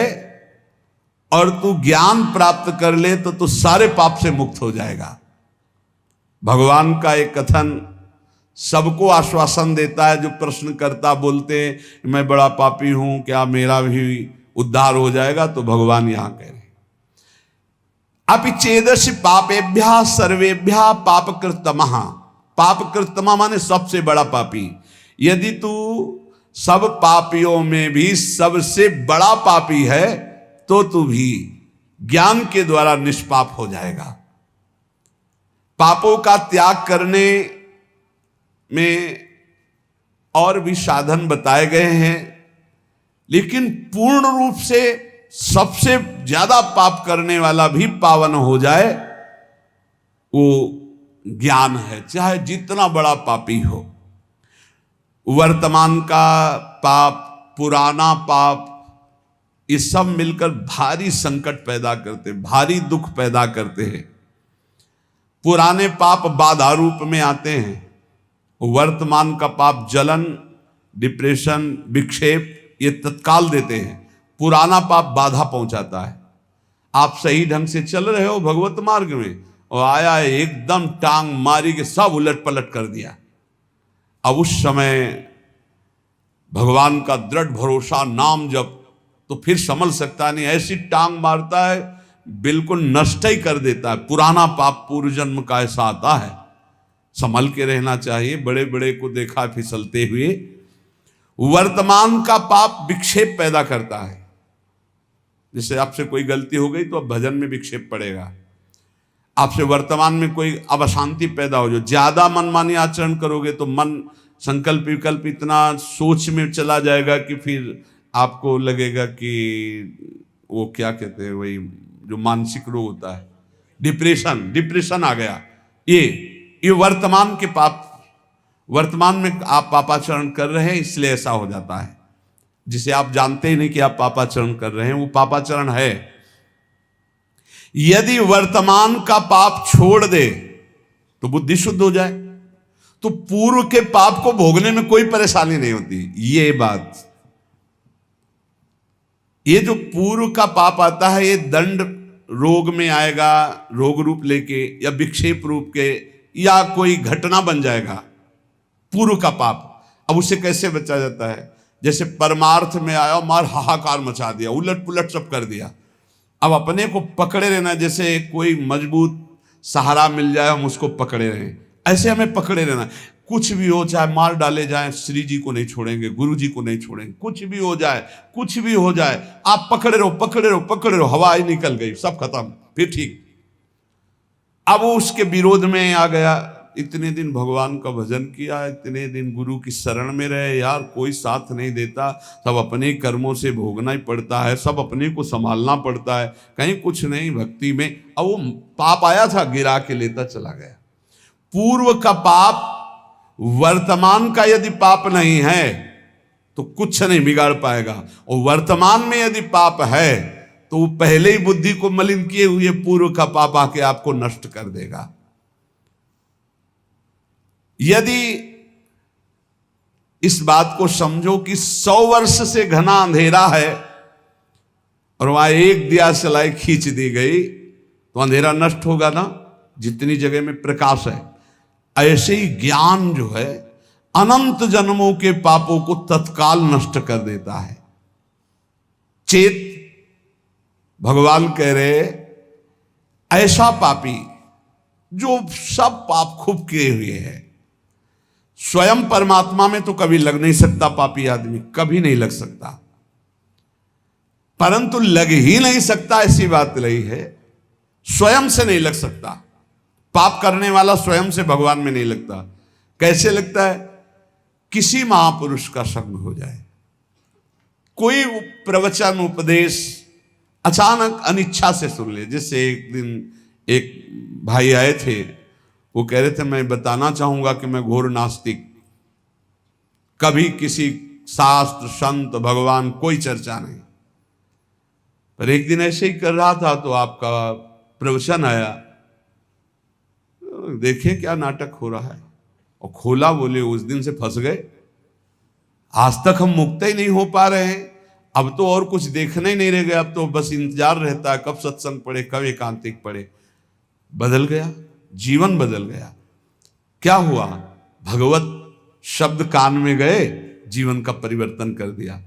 और तू ज्ञान प्राप्त कर ले तो तू सारे पाप से मुक्त हो जाएगा। भगवान का एक कथन सबको आश्वासन देता है, जो प्रश्न करता बोलते हैं मैं बड़ा पापी हूं, क्या मेरा भी उद्धार हो जाएगा? तो भगवान यहां कह रहे अपि चेदसि पापेभ्यः सर्वेभ्यः पाप कृतमः। पाप कृतमः माने सबसे बड़ा पापी। यदि तू सब पापियों में भी सबसे बड़ा पापी है तो तू भी ज्ञान के द्वारा निष्पाप हो जाएगा। पापों का त्याग करने में और भी साधन बताए गए हैं, लेकिन पूर्ण रूप से सबसे ज्यादा पाप करने वाला भी पावन हो जाए वो ज्ञान है, चाहे जितना बड़ा पापी हो। वर्तमान का पाप, पुराना पाप, ये सब मिलकर भारी संकट पैदा करते, भारी दुख पैदा करते हैं। पुराने पाप बाधा रूप में आते हैं, वर्तमान का पाप जलन, डिप्रेशन, विक्षेप ये तत्काल देते हैं। पुराना पाप बाधा पहुंचाता है। आप सही ढंग से चल रहे हो भगवत मार्ग में और आया एकदम टांग मारी के सब उलट पलट कर दिया। अब उस समय भगवान का दृढ़ भरोसा नाम जब, तो फिर संभल सकता नहीं, ऐसी टांग मारता है बिल्कुल नष्ट ही कर देता है। पुराना पाप पूर्व जन्म का ऐसा आता है, संभल के रहना चाहिए। बड़े बड़े को देखा फिसलते हुए। वर्तमान का पाप विक्षेप पैदा करता है, जैसे आपसे कोई गलती हो गई तो अब भजन में विक्षेप पड़ेगा, आपसे वर्तमान में कोई अब अशांति पैदा हो, जो ज्यादा मनमानी आचरण करोगे तो मन संकल्प विकल्प इतना सोच में चला जाएगा कि फिर आपको लगेगा कि वो क्या कहते हैं, वही जो मानसिक रोग होता है, डिप्रेशन आ गया। ये वर्तमान के पाप, वर्तमान में आप पापाचरण कर रहे हैं इसलिए ऐसा हो जाता है, जिसे आप जानते ही नहीं कि आप पापाचरण कर रहे हैं, वो पापाचरण है। यदि वर्तमान का पाप छोड़ दे तो बुद्धि शुद्ध हो जाए, तो पूर्व के पाप को भोगने में कोई परेशानी नहीं होती। ये बात, ये जो पूर्व का पाप आता है ये दंड रोग में आएगा, रोग रूप लेके या विक्षेप रूप के, या कोई घटना बन जाएगा पूर्व का पाप। अब उसे कैसे बचा जाता है? जैसे परमार्थ में आया, मार हाहाकार मचा दिया, उलट पुलट सब कर दिया, अब अपने को पकड़े रहना, जैसे कोई मजबूत सहारा मिल जाए हम उसको पकड़े रहें, ऐसे हमें पकड़े रहना। कुछ भी हो, चाहे मार डाले जाए, श्री जी को नहीं छोड़ेंगे, गुरु जी को नहीं छोड़ेंगे, कुछ भी हो जाए, कुछ भी हो जाए, आप पकड़े रहो पकड़े रहो पकड़े रहो, हवा ही निकल गई, सब खत्म, फिर ठीक। अब वो उसके विरोध में आ गया, इतने दिन भगवान का भजन किया, इतने दिन गुरु की शरण में रहे, यार कोई साथ नहीं देता, सब अपने कर्मों से भोगना ही पड़ता है, सब अपने को संभालना पड़ता है, कहीं कुछ नहीं भक्ति में। अब वो पाप आया था, गिरा के लेता चला गया। पूर्व का पाप वर्तमान का यदि पाप नहीं है तो कुछ नहीं बिगाड़ पाएगा, और वर्तमान में यदि पाप है तो वो पहले ही बुद्धि को मलिन किए हुए पूर्व का पाप आके आपको नष्ट कर देगा। यदि इस बात को समझो कि 100 वर्ष से घना अंधेरा है और वहां एक दिया सलाई खींच दी गई तो अंधेरा नष्ट होगा ना, जितनी जगह में प्रकाश है। ऐसे ही ज्ञान जो है अनंत जन्मों के पापों को तत्काल नष्ट कर देता है। चेत भगवान कह रहे, ऐसा पापी जो सब पाप खूब किए हुए है, स्वयं परमात्मा में तो कभी लग नहीं सकता, पापी आदमी कभी नहीं लग सकता, परंतु लग ही नहीं सकता ऐसी बात नहीं है, स्वयं से नहीं लग सकता। पाप करने वाला स्वयं से भगवान में नहीं लगता। कैसे लगता है? किसी महापुरुष का संग हो जाए, कोई प्रवचन उपदेश अचानक अनिच्छा से सुन ले। जैसे एक दिन एक भाई आए थे, वो कह रहे थे मैं बताना चाहूंगा कि मैं घोर नास्तिक, कभी किसी शास्त्र संत भगवान कोई चर्चा नहीं, पर एक दिन ऐसे ही कर रहा था तो आपका प्रवचन आया, देखे क्या नाटक हो रहा है, और खोला, बोले उस दिन से फंस गए, आज तक हम मुक्त ही नहीं हो पा रहे हैं, अब तो और कुछ देखने ही नहीं रह गया, अब तो बस इंतजार रहता है कब सत्संग पढ़े, कब एकांतिक पढ़े। बदल गया, जीवन बदल गया। क्या हुआ? भगवत शब्द कान में गए, जीवन का परिवर्तन कर दिया।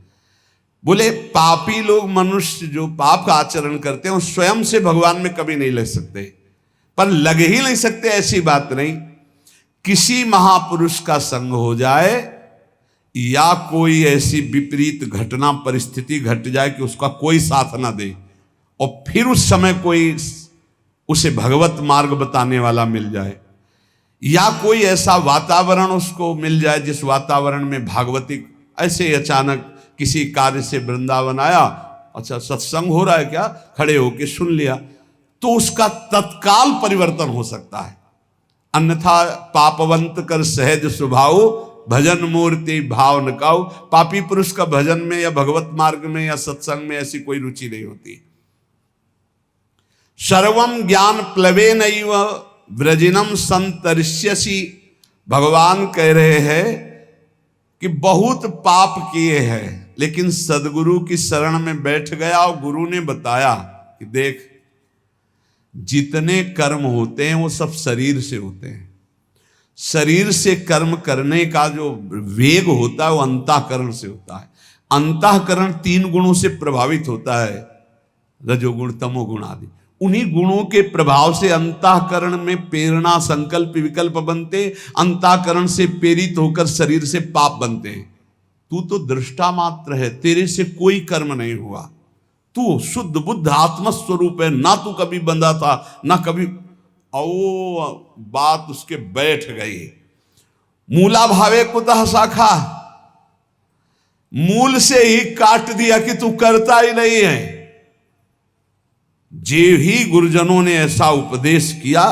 बोले पापी लोग, मनुष्य जो पाप का आचरण करते हैं वो स्वयं से भगवान में कभी नहीं लग सकते, पर लग ही नहीं सकते ऐसी बात नहीं, किसी महापुरुष का संग हो जाए या कोई ऐसी विपरीत घटना परिस्थिति घट जाए कि उसका कोई साथ ना दे, और फिर उस समय कोई उसे भगवत मार्ग बताने वाला मिल जाए, या कोई ऐसा वातावरण उसको मिल जाए जिस वातावरण में भागवतिक, ऐसे अचानक किसी कार्य से वृंदावन आया, अच्छा सत्संग हो रहा है क्या, खड़े होके सुन लिया, तो उसका तत्काल परिवर्तन हो सकता है। अन्यथा पापवंत कर सहज स्वभाव, भजन मूर्ति भाव न काऊ। पापी पुरुष का भजन में या भगवत मार्ग में या सत्संग में ऐसी कोई रुचि नहीं होती। सर्वम ज्ञान प्लवे नैव व्रजिनम संतरिष्यसि। भगवान कह रहे हैं कि बहुत पाप किए हैं, लेकिन सदगुरु की शरण में बैठ गया और गुरु ने बताया कि देख, जितने कर्म होते हैं वो सब शरीर से होते हैं। शरीर से कर्म करने का जो वेग होता है वो अंतःकरण से होता है। अंतःकरण 3 गुणों से प्रभावित होता है, रजोगुण तमोगुण आदि। उन्हीं गुणों के प्रभाव से अंतःकरण में प्रेरणा संकल्प विकल्प बनते, अंतःकरण से प्रेरित होकर शरीर से पाप बनते हैं। तू तो दृष्टा मात्र है, तेरे से कोई कर्म नहीं हुआ, तू शुद्ध बुद्ध आत्मस्वरूप है, ना तू कभी बंधा था ना कभी। ओ बात उसके बैठ गई। मूला भावे कुतः शाखा, मूल से ही काट दिया कि तू करता ही नहीं है। जे ही गुरुजनों ने ऐसा उपदेश किया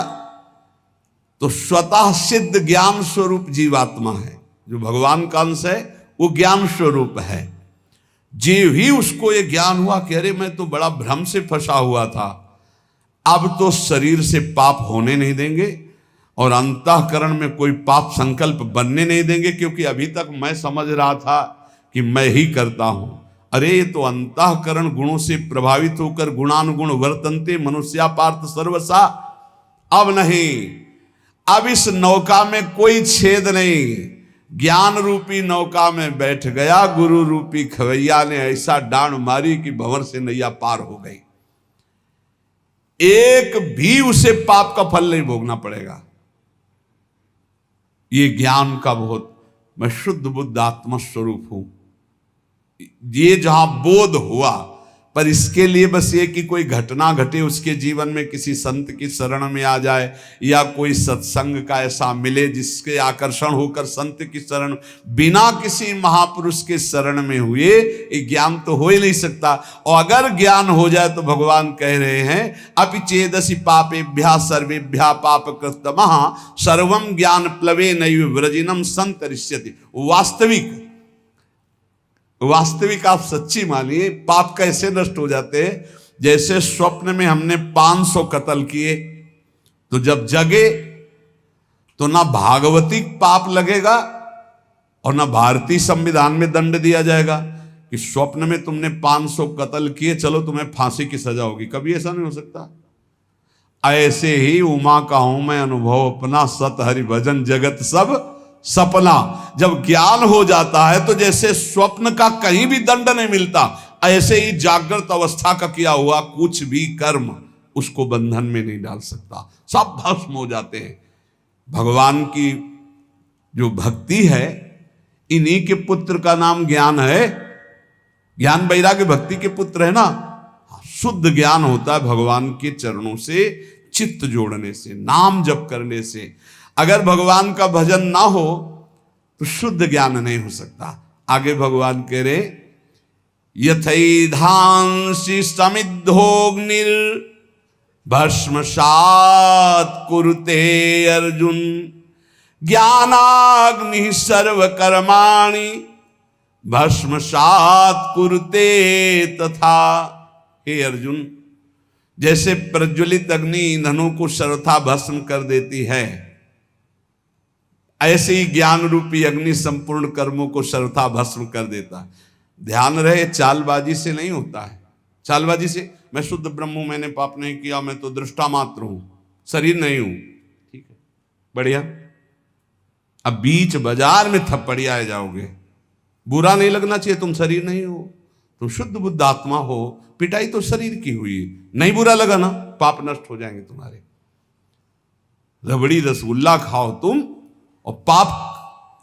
तो स्वतः सिद्ध ज्ञान स्वरूप जीवात्मा है, जो भगवान का अंश है वो ज्ञान स्वरूप है। जे ही उसको ये ज्ञान हुआ कि अरे मैं तो बड़ा भ्रम से फंसा हुआ था, अब तो शरीर से पाप होने नहीं देंगे और अंतःकरण में कोई पाप संकल्प बनने नहीं देंगे, क्योंकि अभी तक मैं समझ रहा था कि मैं ही करता हूं। अरे ये तो अंतःकरण गुणों से प्रभावित होकर गुणानुगुण वर्तन्ते मनुष्या पार्थ सर्वसा। अब नहीं, अब इस नौका में कोई छेद नहीं, ज्ञान रूपी नौका में बैठ गया। गुरु रूपी खवैया ने ऐसा डांड मारी कि भंवर से नैया पार हो गई। एक भी उसे पाप का फल नहीं भोगना पड़ेगा। ये ज्ञान का बहुत, मैं शुद्ध बुद्ध आत्मा स्वरूप हूं, ये जहां बोध हुआ। पर इसके लिए बस ये कि कोई घटना घटे उसके जीवन में, किसी संत की शरण में आ जाए या कोई सत्संग का ऐसा मिले जिसके आकर्षण होकर संत की शरण, बिना किसी महापुरुष के शरण में हुए ये ज्ञान तो हो ही नहीं सकता। और अगर ज्ञान हो जाए तो भगवान कह रहे हैं अपि चेदसि पापेभ्यः सर्वेभ्यः पापकृतमः सर्वं ज्ञान प्लवे नैव व्रजिनम संतरिष्यति। वास्तविक आप सच्ची मानिए, पाप कैसे नष्ट हो जाते हैं। जैसे स्वप्न में हमने 500 कत्ल किए, तो जब जगे तो ना भागवतिक पाप लगेगा और ना भारतीय संविधान में दंड दिया जाएगा कि स्वप्न में तुमने 500 कत्ल किए, चलो तुम्हें फांसी की सजा होगी। कभी ऐसा नहीं हो सकता। ऐसे ही उमा का हूं मैं अनुभव अपना, सत हरि भजन जगत सब सपना। जब ज्ञान हो जाता है तो जैसे स्वप्न का कहीं भी दंड नहीं मिलता, ऐसे ही जागृत अवस्था का किया हुआ कुछ भी कर्म उसको बंधन में नहीं डाल सकता, सब भस्म हो जाते हैं। भगवान की जो भक्ति है, इन्हीं के पुत्र का नाम ज्ञान है। ज्ञान वैराग्य भक्ति के पुत्र है ना। शुद्ध ज्ञान होता है भगवान के चरणों से चित्त जोड़ने से, नाम जप करने से। अगर भगवान का भजन ना हो तो शुद्ध ज्ञान नहीं हो सकता। आगे भगवान कह रहे यथैधांसि समिद्धोग्निर भस्मसात् कुरुते अर्जुन ज्ञानाग्नि सर्वकर्माणि भस्मसात् कुरुते तथा। हे अर्जुन, जैसे प्रज्वलित अग्नि ईंधनों को सर्वथा भस्म कर देती है, ऐसे ही ज्ञान रूपी अग्नि संपूर्ण कर्मों को सर्वथा भस्म कर देता है। ध्यान रहे, चालबाजी से नहीं होता है। चालबाजी से मैं शुद्ध ब्रह्म हूं, मैंने पाप नहीं किया, मैं तो दृष्टा मात्र हूं, शरीर नहीं हूं, ठीक है, बढ़िया। अब बीच बाजार में थप्पड़ियाए जाओगे, बुरा नहीं लगना चाहिए, तुम शरीर नहीं हो, तुम शुद्ध बुद्ध आत्मा हो। पिटाई तो शरीर की हुई, नहीं बुरा लगा ना, पाप नष्ट हो जाएंगे तुम्हारे। रबड़ी रसगुल्ला खाओ तुम और पाप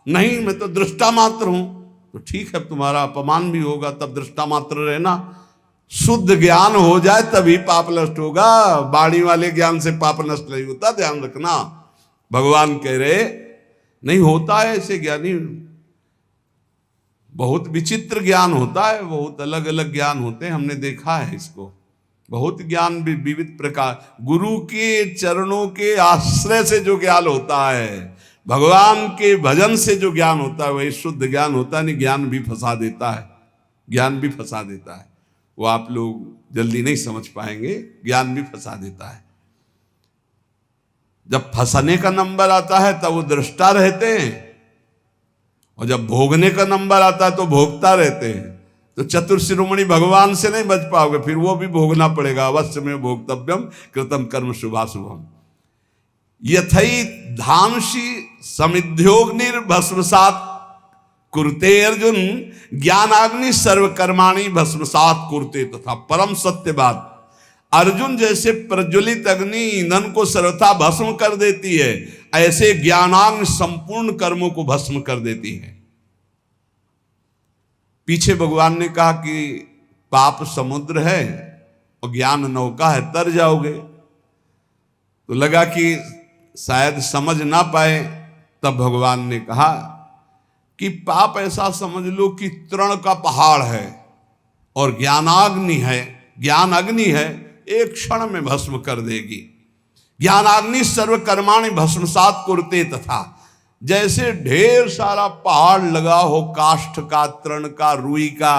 नहीं, मैं तो दृष्टा मात्र हूं, तो ठीक है, तुम्हारा अपमान भी होगा, तब दृष्टा मात्र रहना। शुद्ध ज्ञान हो जाए तभी पाप नष्ट होगा, बाणी वाले ज्ञान से पाप नष्ट नहीं होता, ध्यान रखना। भगवान कह रहे नहीं होता है ऐसे ज्ञानी, बहुत विचित्र ज्ञान होता है, बहुत अलग अलग ज्ञान होते हैं, हमने देखा है इसको। बहुत ज्ञान भी विविध प्रकार, गुरु के चरणों के आश्रय से जो ज्ञान होता है, भगवान के भजन से जो ज्ञान होता है, वही शुद्ध ज्ञान होता है। नहीं, ज्ञान भी फंसा देता है, ज्ञान भी फंसा देता है, वो आप लोग जल्दी नहीं समझ पाएंगे, ज्ञान भी फंसा देता है। जब फंसने का नंबर आता है तब वो दृष्टा रहते हैं, और जब भोगने का नंबर आता है तो भोगता रहते हैं। तो चतुर शिरोमणि भगवान से नहीं बच पाओगे, फिर वो भी भोगना पड़ेगा। अवश्य में भोक्तव्यम कृतम कर्म शुभाशुभम। यथै धांसी समिध्योग्निर्भस्मसात् कुरुते अर्जुन ज्ञानाग्नि सर्वकर्माणि भस्मसात् कुरुते तथा। परम सत्य बात, अर्जुन जैसे प्रज्वलित अग्नि ईंधन को सर्वथा भस्म कर देती है, ऐसे ज्ञानाग्नि संपूर्ण कर्मों को भस्म कर देती है। पीछे भगवान ने कहा कि पाप समुद्र है और ज्ञान नौका है, तर जाओगे। तो लगा कि शायद समझ ना पाए, तब भगवान ने कहा कि पाप ऐसा समझ लो कि तृण का पहाड़ है और ज्ञानाग्नि है, ज्ञान अग्नि है, एक क्षण में भस्म कर देगी। ज्ञानाग्नि सर्वकर्माणि भस्मसात कुरुते, तथा जैसे ढेर सारा पहाड़ लगा हो, काष्ठ का, तृण का, रुई का,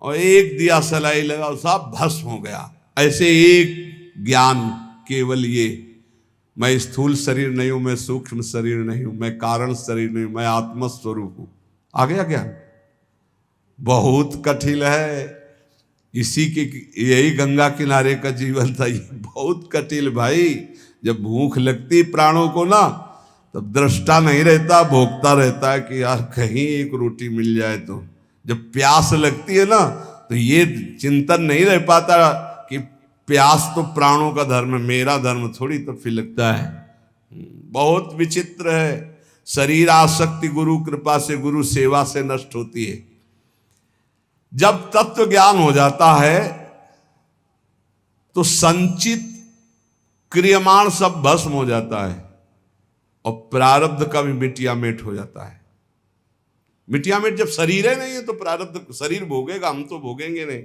और एक दिया सलाई लगा, सब भस्म हो गया। ऐसे एक ज्ञान, केवल ये, मैं स्थूल शरीर नहीं हूं, मैं सूक्ष्म शरीर नहीं हूं, मैं कारण शरीर नहीं हूं, मैं आत्मस्वरूप हूं, आ गया ज्ञान। बहुत कठिन है। इसी के, यही गंगा किनारे का जीवन था। ये बहुत कठिन भाई। जब भूख लगती प्राणों को ना, तब दृष्टा नहीं रहता, भोगता रहता है कि यार कहीं एक रोटी मिल जाए। तो जब प्यास लगती है ना, तो ये चिंतन नहीं रह पाता कि प्यास तो प्राणों का धर्म है, मेरा धर्म थोड़ी। तो फिर लगता है बहुत विचित्र है। शरीर आसक्ति गुरु कृपा से, गुरु सेवा से नष्ट होती है। जब तत्व ज्ञान हो जाता है तो संचित क्रियमाण सब भस्म हो जाता है और प्रारब्ध का भी मिटियामेट हो जाता है। मिटियामेट जब शरीर है नहीं है तो प्रारब्ध शरीर भोगेगा, हम तो भोगेंगे नहीं।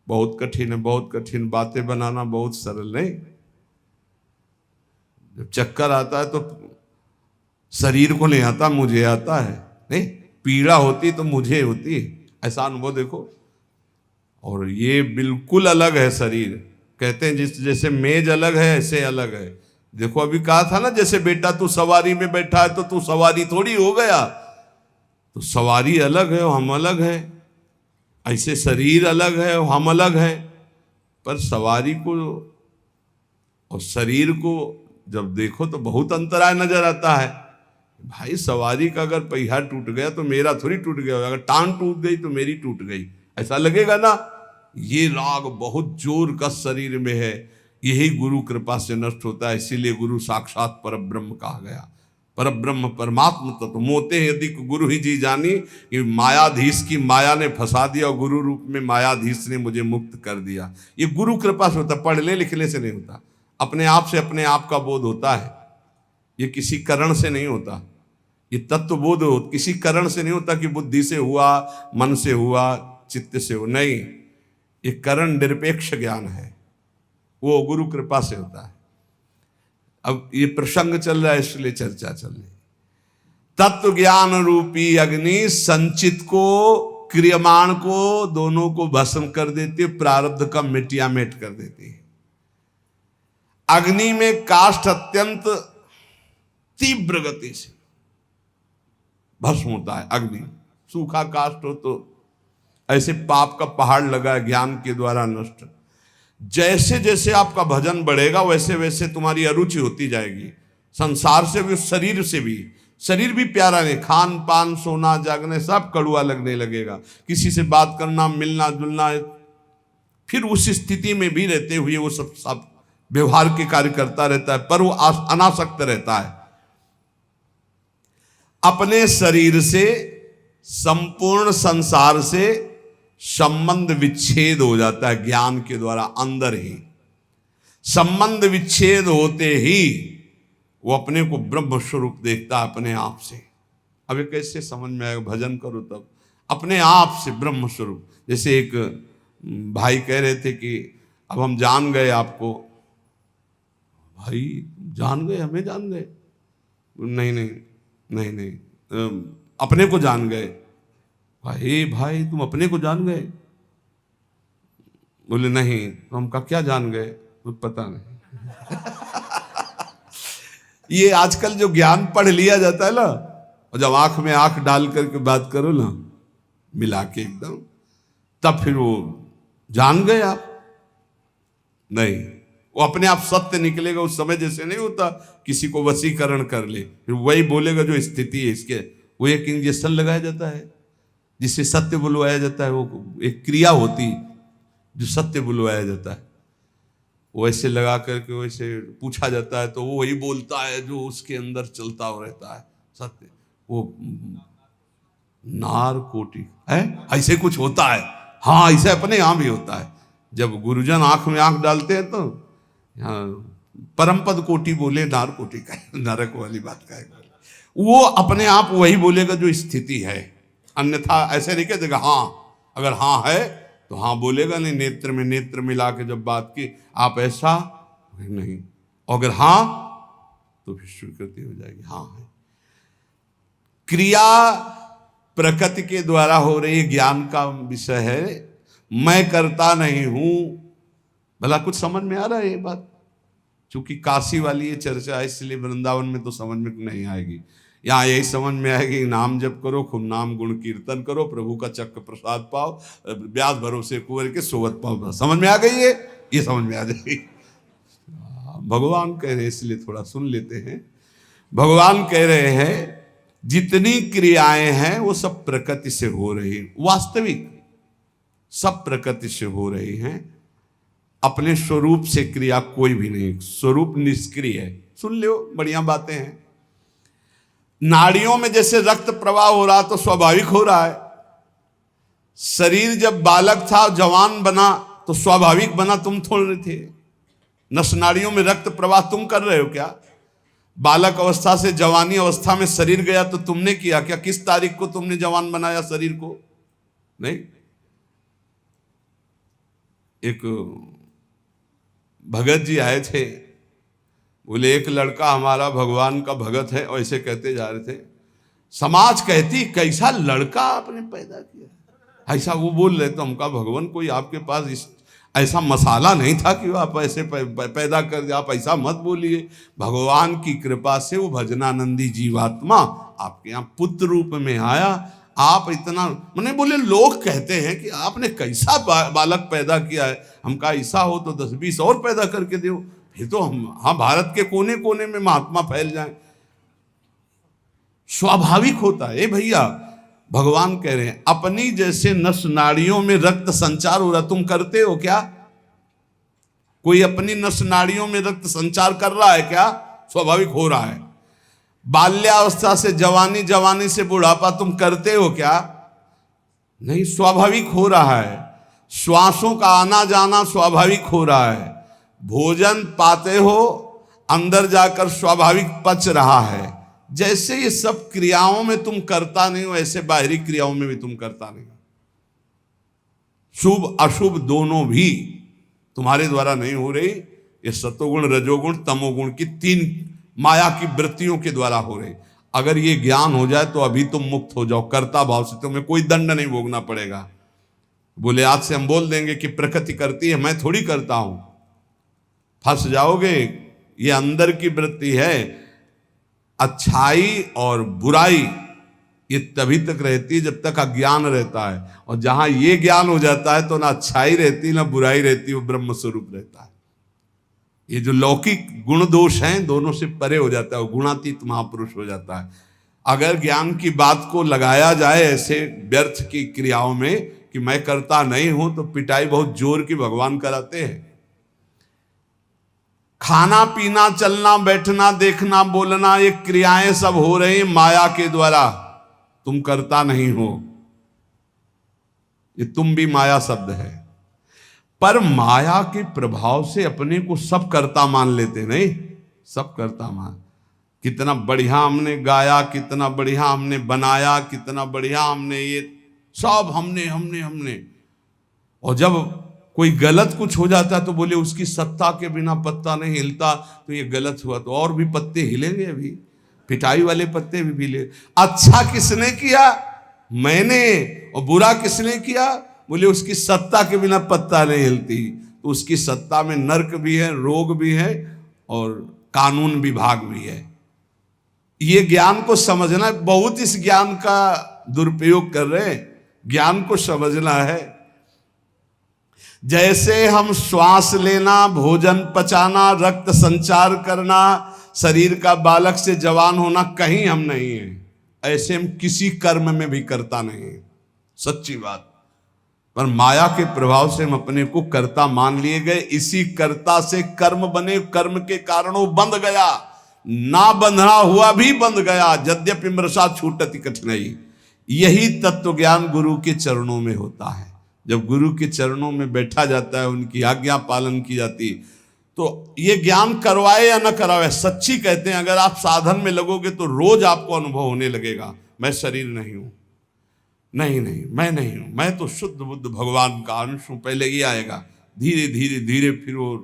बहुत कठिन है, बहुत कठिन। बातें बनाना बहुत सरल नहीं। जब चक्कर आता है तो शरीर को नहीं आता, मुझे आता है। नहीं, पीड़ा होती तो मुझे होती, ऐसा अनुभव देखो। और ये बिल्कुल अलग है शरीर। कहते हैं जैसे मेज अलग है, ऐसे अलग है। देखो अभी कहा था ना, जैसे बेटा तू सवारी में बैठा है तो तू सवारी थोड़ी हो गया। तो सवारी अलग है, हम अलग है। ऐसे शरीर अलग है, हम अलग है। पर सवारी को और शरीर को जब देखो तो बहुत अंतराय नजर आता है। भाई सवारी का अगर पहिया टूट गया तो मेरा थोड़ी टूट गया, अगर टांग टूट गई तो मेरी टूट गई, ऐसा लगेगा ना। ये राग बहुत जोर का शरीर में है, यही गुरु कृपा से नष्ट होता है। इसीलिए गुरु साक्षात परब्रह्म कहा गया। परब्रह्म परमात्मा तत्व मोते यदि गुरु ही जी जानी, कि मायाधीश की माया ने फंसा दिया और गुरु रूप में मायाधीश ने मुझे मुक्त कर दिया। ये गुरु कृपा से होता, पढ़ने लिखने से नहीं होता। अपने आप से अपने आप का बोध होता है, ये किसी करण से नहीं होता। ये तत्व बोध किसी करण से नहीं होता कि बुद्धि से हुआ, मन से हुआ, चित्त से हो, नहीं। ये करण निरपेक्ष ज्ञान है, वो गुरु कृपा से होता है। अब ये प्रसंग चल रहा है इसलिए चर्चा चल रही। तत्व ज्ञान रूपी अग्नि संचित को, क्रियमाण को, दोनों को भस्म कर देती है, प्रारब्ध का मिटियामेट कर देती है। अग्नि में काष्ठ अत्यंत तीव्र गति से भस्म होता है। अग्नि, सूखा काष्ठ हो तो ऐसे पाप का पहाड़ लगा है, ज्ञान के द्वारा नष्ट। जैसे जैसे आपका भजन बढ़ेगा वैसे वैसे तुम्हारी अरुचि होती जाएगी, संसार से भी, शरीर से भी। शरीर भी प्यारा नहीं, खान पान, सोना, जागने सब कड़ुआ लगने लगेगा। किसी से बात करना, मिलना जुलना, फिर उस स्थिति में भी रहते हुए वो सब व्यवहार के कार्य करता रहता है, पर वो अनासक्त रहता है। अपने शरीर से, संपूर्ण संसार से संबंध विच्छेद हो जाता है ज्ञान के द्वारा। अंदर ही संबंध विच्छेद होते ही वो अपने को ब्रह्म स्वरूप देखता है अपने आप से। अब ये कैसे समझ में आएगा? भजन करो तब अपने आप से ब्रह्म स्वरूप। जैसे एक भाई कह रहे थे कि अब हम जान गए आपको। भाई जान गए? हमें जान गए? नहीं नहीं नहीं नहीं, अपने को जान गए। भाई तुम अपने को जान गए? बोले नहीं। तो हम कहा क्या जान गए? तो पता नहीं। ये आजकल जो ज्ञान पढ़ लिया जाता है ना, और जब आंख में आंख डाल करके बात करो ना, मिला के एकदम, तब फिर वो जान गए आप। नहीं, वो अपने आप सत्य निकलेगा। उस समय जैसे नहीं होता किसी को वशीकरण कर ले, फिर वही बोलेगा जो स्थिति है इसके। वो एक इंजेक्शन लगाया जाता है जिससे सत्य बुलवाया जाता है। वो एक क्रिया होती जो सत्य बुलवाया जाता है, वो ऐसे लगा करके वैसे पूछा जाता है तो वो वही बोलता है जो उसके अंदर चलता रहता है, सत्य। वो नारकोटिक है, ऐसे कुछ होता है। हाँ, ऐसे अपने यहाँ भी होता है। जब गुरुजन आंख में आंख डालते हैं तो परम पद कोटि बोले, नारकोटिक का नरक वाली बात का है, वो अपने आप वही बोलेगा जो स्थिति है। अन्यथा ऐसे नहीं कह देगा हाँ, अगर हाँ है तो हाँ बोलेगा, नहीं नेत्र में नेत्र मिला के जब बात की आप ऐसा नहीं, अगर हाँ तो फिर स्वीकृति हो जाएगी हाँ है। क्रिया प्रकृति के द्वारा हो रही ज्ञान का विषय है, मैं करता नहीं हूं। भला कुछ समझ में आ रहा है ये बात? चूंकि काशी वाली ये चर्चा है इसलिए वृंदावन में तो समझ में नहीं आएगी। यहाँ यही समझ में आएगी, नाम जप करो, खूब नाम गुण कीर्तन करो, प्रभु का चक्र प्रसाद पाओ, ब्याज भरोसे कुंवर के सोवत पाओ। समझ में आ गई ये समझ में आ जाएगी। भगवान कह रहे हैं, इसलिए थोड़ा सुन लेते हैं। भगवान कह रहे हैं जितनी क्रियाएं हैं वो सब प्रकृति से हो रही, वास्तविक सब प्रकृति से हो रही हैं। अपने स्वरूप से क्रिया कोई भी नहीं, स्वरूप निष्क्रिय है। सुन लो, बढ़िया बातें हैं। नाड़ियों में जैसे रक्त प्रवाह हो रहा तो स्वाभाविक हो रहा है। शरीर जब बालक था जवान बना तो स्वाभाविक बना, तुम थोड़े थे। नस नाड़ियों में रक्त प्रवाह तुम कर रहे हो क्या? बालक अवस्था से जवानी अवस्था में शरीर गया तो तुमने किया क्या? किस तारीख को तुमने जवान बनाया शरीर को? नहीं। एक भगत जी आए थे, बोले एक लड़का हमारा भगवान का भगत है, और ऐसे कहते जा रहे थे। समाज कहती कैसा लड़का आपने पैदा किया, ऐसा वो बोल रहे तो हमका भगवान कोई आपके पास ऐसा मसाला नहीं था कि आप ऐसे पैदा कर दे, आप ऐसा मत बोलिए। भगवान की कृपा से वो भजनानंदी जीवात्मा आपके यहाँ पुत्र रूप में आया। आप इतना मैंने बोले लोग कहते हैं कि आपने कैसा बालक पैदा किया है, हमका ऐसा हो तो 10-20 और पैदा करके दो, फिर तो हम हाँ भारत के कोने कोने में महात्मा फैल जाएं। स्वाभाविक होता है भैया। भगवान कह रहे हैं अपनी जैसे नस नाड़ियों में रक्त संचार हो रहा, तुम करते हो क्या? कोई अपनी नस नाड़ियों में रक्त संचार कर रहा है क्या? स्वाभाविक हो रहा है। बाल्यावस्था से जवानी, जवानी से बुढ़ापा तुम करते हो क्या? नहीं, स्वाभाविक हो रहा है। श्वासों का आना जाना स्वाभाविक हो रहा है। भोजन पाते हो, अंदर जाकर स्वाभाविक पच रहा है। जैसे ये सब क्रियाओं में तुम करता नहीं हो, ऐसे बाहरी क्रियाओं में भी तुम करता नहीं हो। शुभ अशुभ दोनों भी तुम्हारे द्वारा नहीं हो रही। ये सतोगुण, रजोगुण, तमोगुण की 3 माया की वृत्तियों के द्वारा हो रही। अगर ये ज्ञान हो जाए तो अभी तुम मुक्त हो जाओ कर्ता भाव से, तुम्हें कोई दंड नहीं भोगना पड़ेगा। बोले आज से हम बोल देंगे कि प्रकृति करती है, मैं थोड़ी करता हूं, फंस जाओगे। ये अंदर की वृत्ति है। अच्छाई और बुराई ये तभी तक रहती है जब तक अज्ञान रहता है, और जहां ये ज्ञान हो जाता है तो ना अच्छाई रहती ना बुराई रहती, वो ब्रह्म स्वरूप रहता है। ये जो लौकिक गुण दोष हैं दोनों से परे हो जाता है, वो गुणातीत महापुरुष हो जाता है। अगर ज्ञान की बात को लगाया जाए ऐसे व्यर्थ की क्रियाओं में कि मैं करता नहीं हूं, तो पिटाई बहुत जोर की भगवान कराते हैं। खाना पीना, चलना बैठना, देखना बोलना, ये क्रियाएं सब हो रही माया के द्वारा, तुम करता नहीं हो। ये तुम भी माया शब्द है। पर माया के प्रभाव से अपने को सब करता मान लेते नहीं, सब करता मान। कितना बढ़िया हमने गाया, कितना बढ़िया हमने बनाया, कितना बढ़िया हमने ये सब हमने। और जब कोई गलत कुछ हो जाता तो बोले उसकी सत्ता के बिना पत्ता नहीं हिलता, तो ये गलत हुआ तो और भी पत्ते हिलेंगे, अभी पिटाई वाले पत्ते भी हिले। अच्छा किसने किया? मैंने। और बुरा किसने किया? बोले उसकी सत्ता के बिना पत्ता नहीं हिलती। तो उसकी सत्ता में नर्क भी है, रोग भी है और कानून विभाग भी है। ये ज्ञान को समझना, बहुत इस ज्ञान का दुरुपयोग कर रहे हैं। ज्ञान को समझना है। जैसे हम श्वास लेना, भोजन पचाना, रक्त संचार करना, शरीर का बालक से जवान होना कहीं हम नहीं है, ऐसे हम किसी कर्म में भी करता नहीं है, सच्ची बात। पर माया के प्रभाव से हम अपने को कर्ता मान लिए गए। इसी कर्ता से कर्म बने, कर्म के कारण वो बंध गया, ना बंधना हुआ भी बंध गया। यद्यपि मृषा छूटति कठिनाई, यही तत्व ज्ञान गुरु के चरणों में होता है। जब गुरु के चरणों में बैठा जाता है, उनकी आज्ञा पालन की जाती, तो ये ज्ञान करवाए या न करवाए, सच्ची कहते हैं अगर आप साधन में लगोगे तो रोज आपको अनुभव होने लगेगा, मैं शरीर नहीं हूं, नहीं नहीं मैं नहीं हूं, मैं तो शुद्ध बुद्ध भगवान का अंश हूं। पहले ये आएगा, धीरे धीरे धीरे फिर वो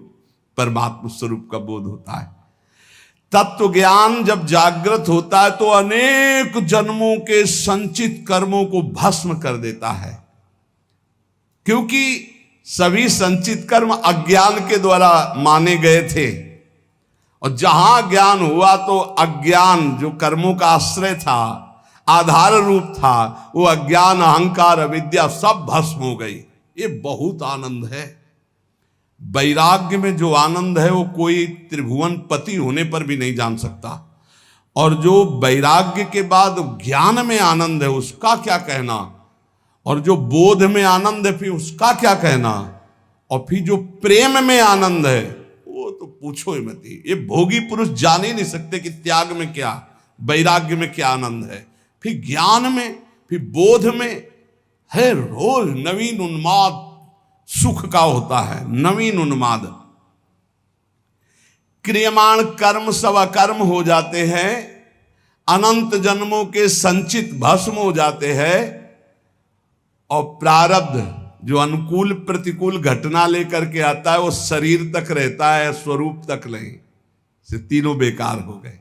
परमात्मा स्वरूप का बोध होता है। तत्व ज्ञान जब जागृत होता है तो अनेक जन्मों के संचित कर्मों को भस्म कर देता है, क्योंकि सभी संचित कर्म अज्ञान के द्वारा माने गए थे, और जहां ज्ञान हुआ तो अज्ञान जो कर्मों का आश्रय था, आधार रूप था, वो अज्ञान अहंकार अविद्या सब भस्म हो गई। ये बहुत आनंद है। वैराग्य में जो आनंद है वो कोई त्रिभुवन पति होने पर भी नहीं जान सकता, और जो वैराग्य के बाद ज्ञान में आनंद है उसका क्या कहना, और जो बोध में आनंद है फिर उसका क्या कहना, और फिर जो प्रेम में आनंद है वो तो पूछो ही मत। ये भोगी पुरुष जान ही नहीं सकते कि त्याग में क्या, वैराग्य में क्या आनंद है, फिर ज्ञान में, फिर बोध में है। रोज नवीन उन्माद सुख का होता है, नवीन उन्माद। क्रियमाण कर्म सब अकर्म हो जाते हैं, अनंत जन्मों के संचित भस्म हो जाते हैं, और प्रारब्ध जो अनुकूल प्रतिकूल घटना लेकर के आता है वो शरीर तक रहता है, स्वरूप तक नहीं, से तीनों बेकार हो गए।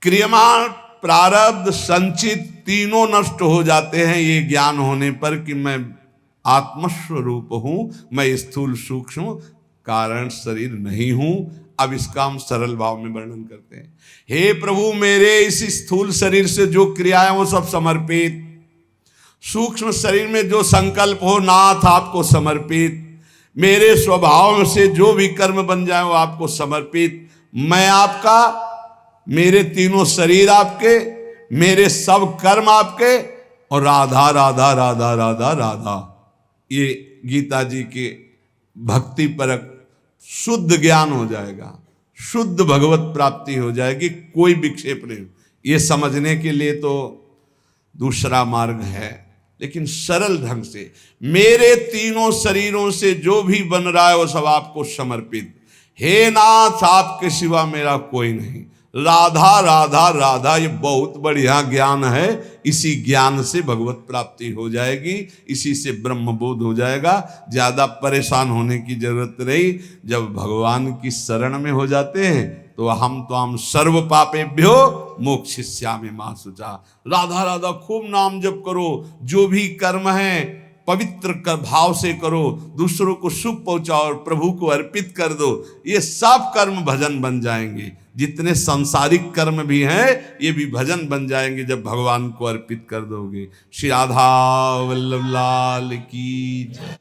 क्रियमाण प्रारब्ध संचित तीनों नष्ट हो जाते हैं ये ज्ञान होने पर कि मैं आत्मस्वरूप हूं, मैं स्थूल सूक्ष्म कारण शरीर नहीं हूं। अब इसका हम सरल भाव में वर्णन करते हैं। हे प्रभु, मेरे इस स्थूल शरीर से जो क्रियाएं वो सब समर्पित, सूक्ष्म शरीर में जो संकल्प हो नाथ आपको समर्पित, मेरे स्वभाव से जो भी कर्म बन जाए वो आपको समर्पित, मैं आपका, मेरे तीनों शरीर आपके, मेरे सब कर्म आपके, और राधा राधा राधा राधा राधा। ये गीता जी के भक्ति परक शुद्ध ज्ञान हो जाएगा, शुद्ध भगवत प्राप्ति हो जाएगी, कोई विक्षेप नहीं। ये समझने के लिए तो दूसरा मार्ग है, लेकिन सरल ढंग से मेरे तीनों शरीरों से जो भी बन रहा है वो सब आपको समर्पित। हे नाथ, आपके सिवा मेरा कोई नहीं। राधा राधा राधा, ये बहुत बढ़िया ज्ञान है। इसी ज्ञान से भगवत प्राप्ति हो जाएगी, इसी से ब्रह्म बोध हो जाएगा। ज्यादा परेशान होने की जरूरत नहीं। जब भगवान की शरण में हो जाते हैं तो हम सर्व पापेभ्यो मोक्षयिष्यामि मा शुचा। राधा राधा खूब नाम जप करो, जो भी कर्म है पवित्र कर भाव से करो, दूसरों को सुख पहुंचाओ और प्रभु को अर्पित कर दो। ये सब कर्म भजन बन जाएंगे। जितने सांसारिक कर्म भी हैं ये भी भजन बन जाएंगे जब भगवान को अर्पित कर दोगे। श्री राधा वल्लभ लाल की जय।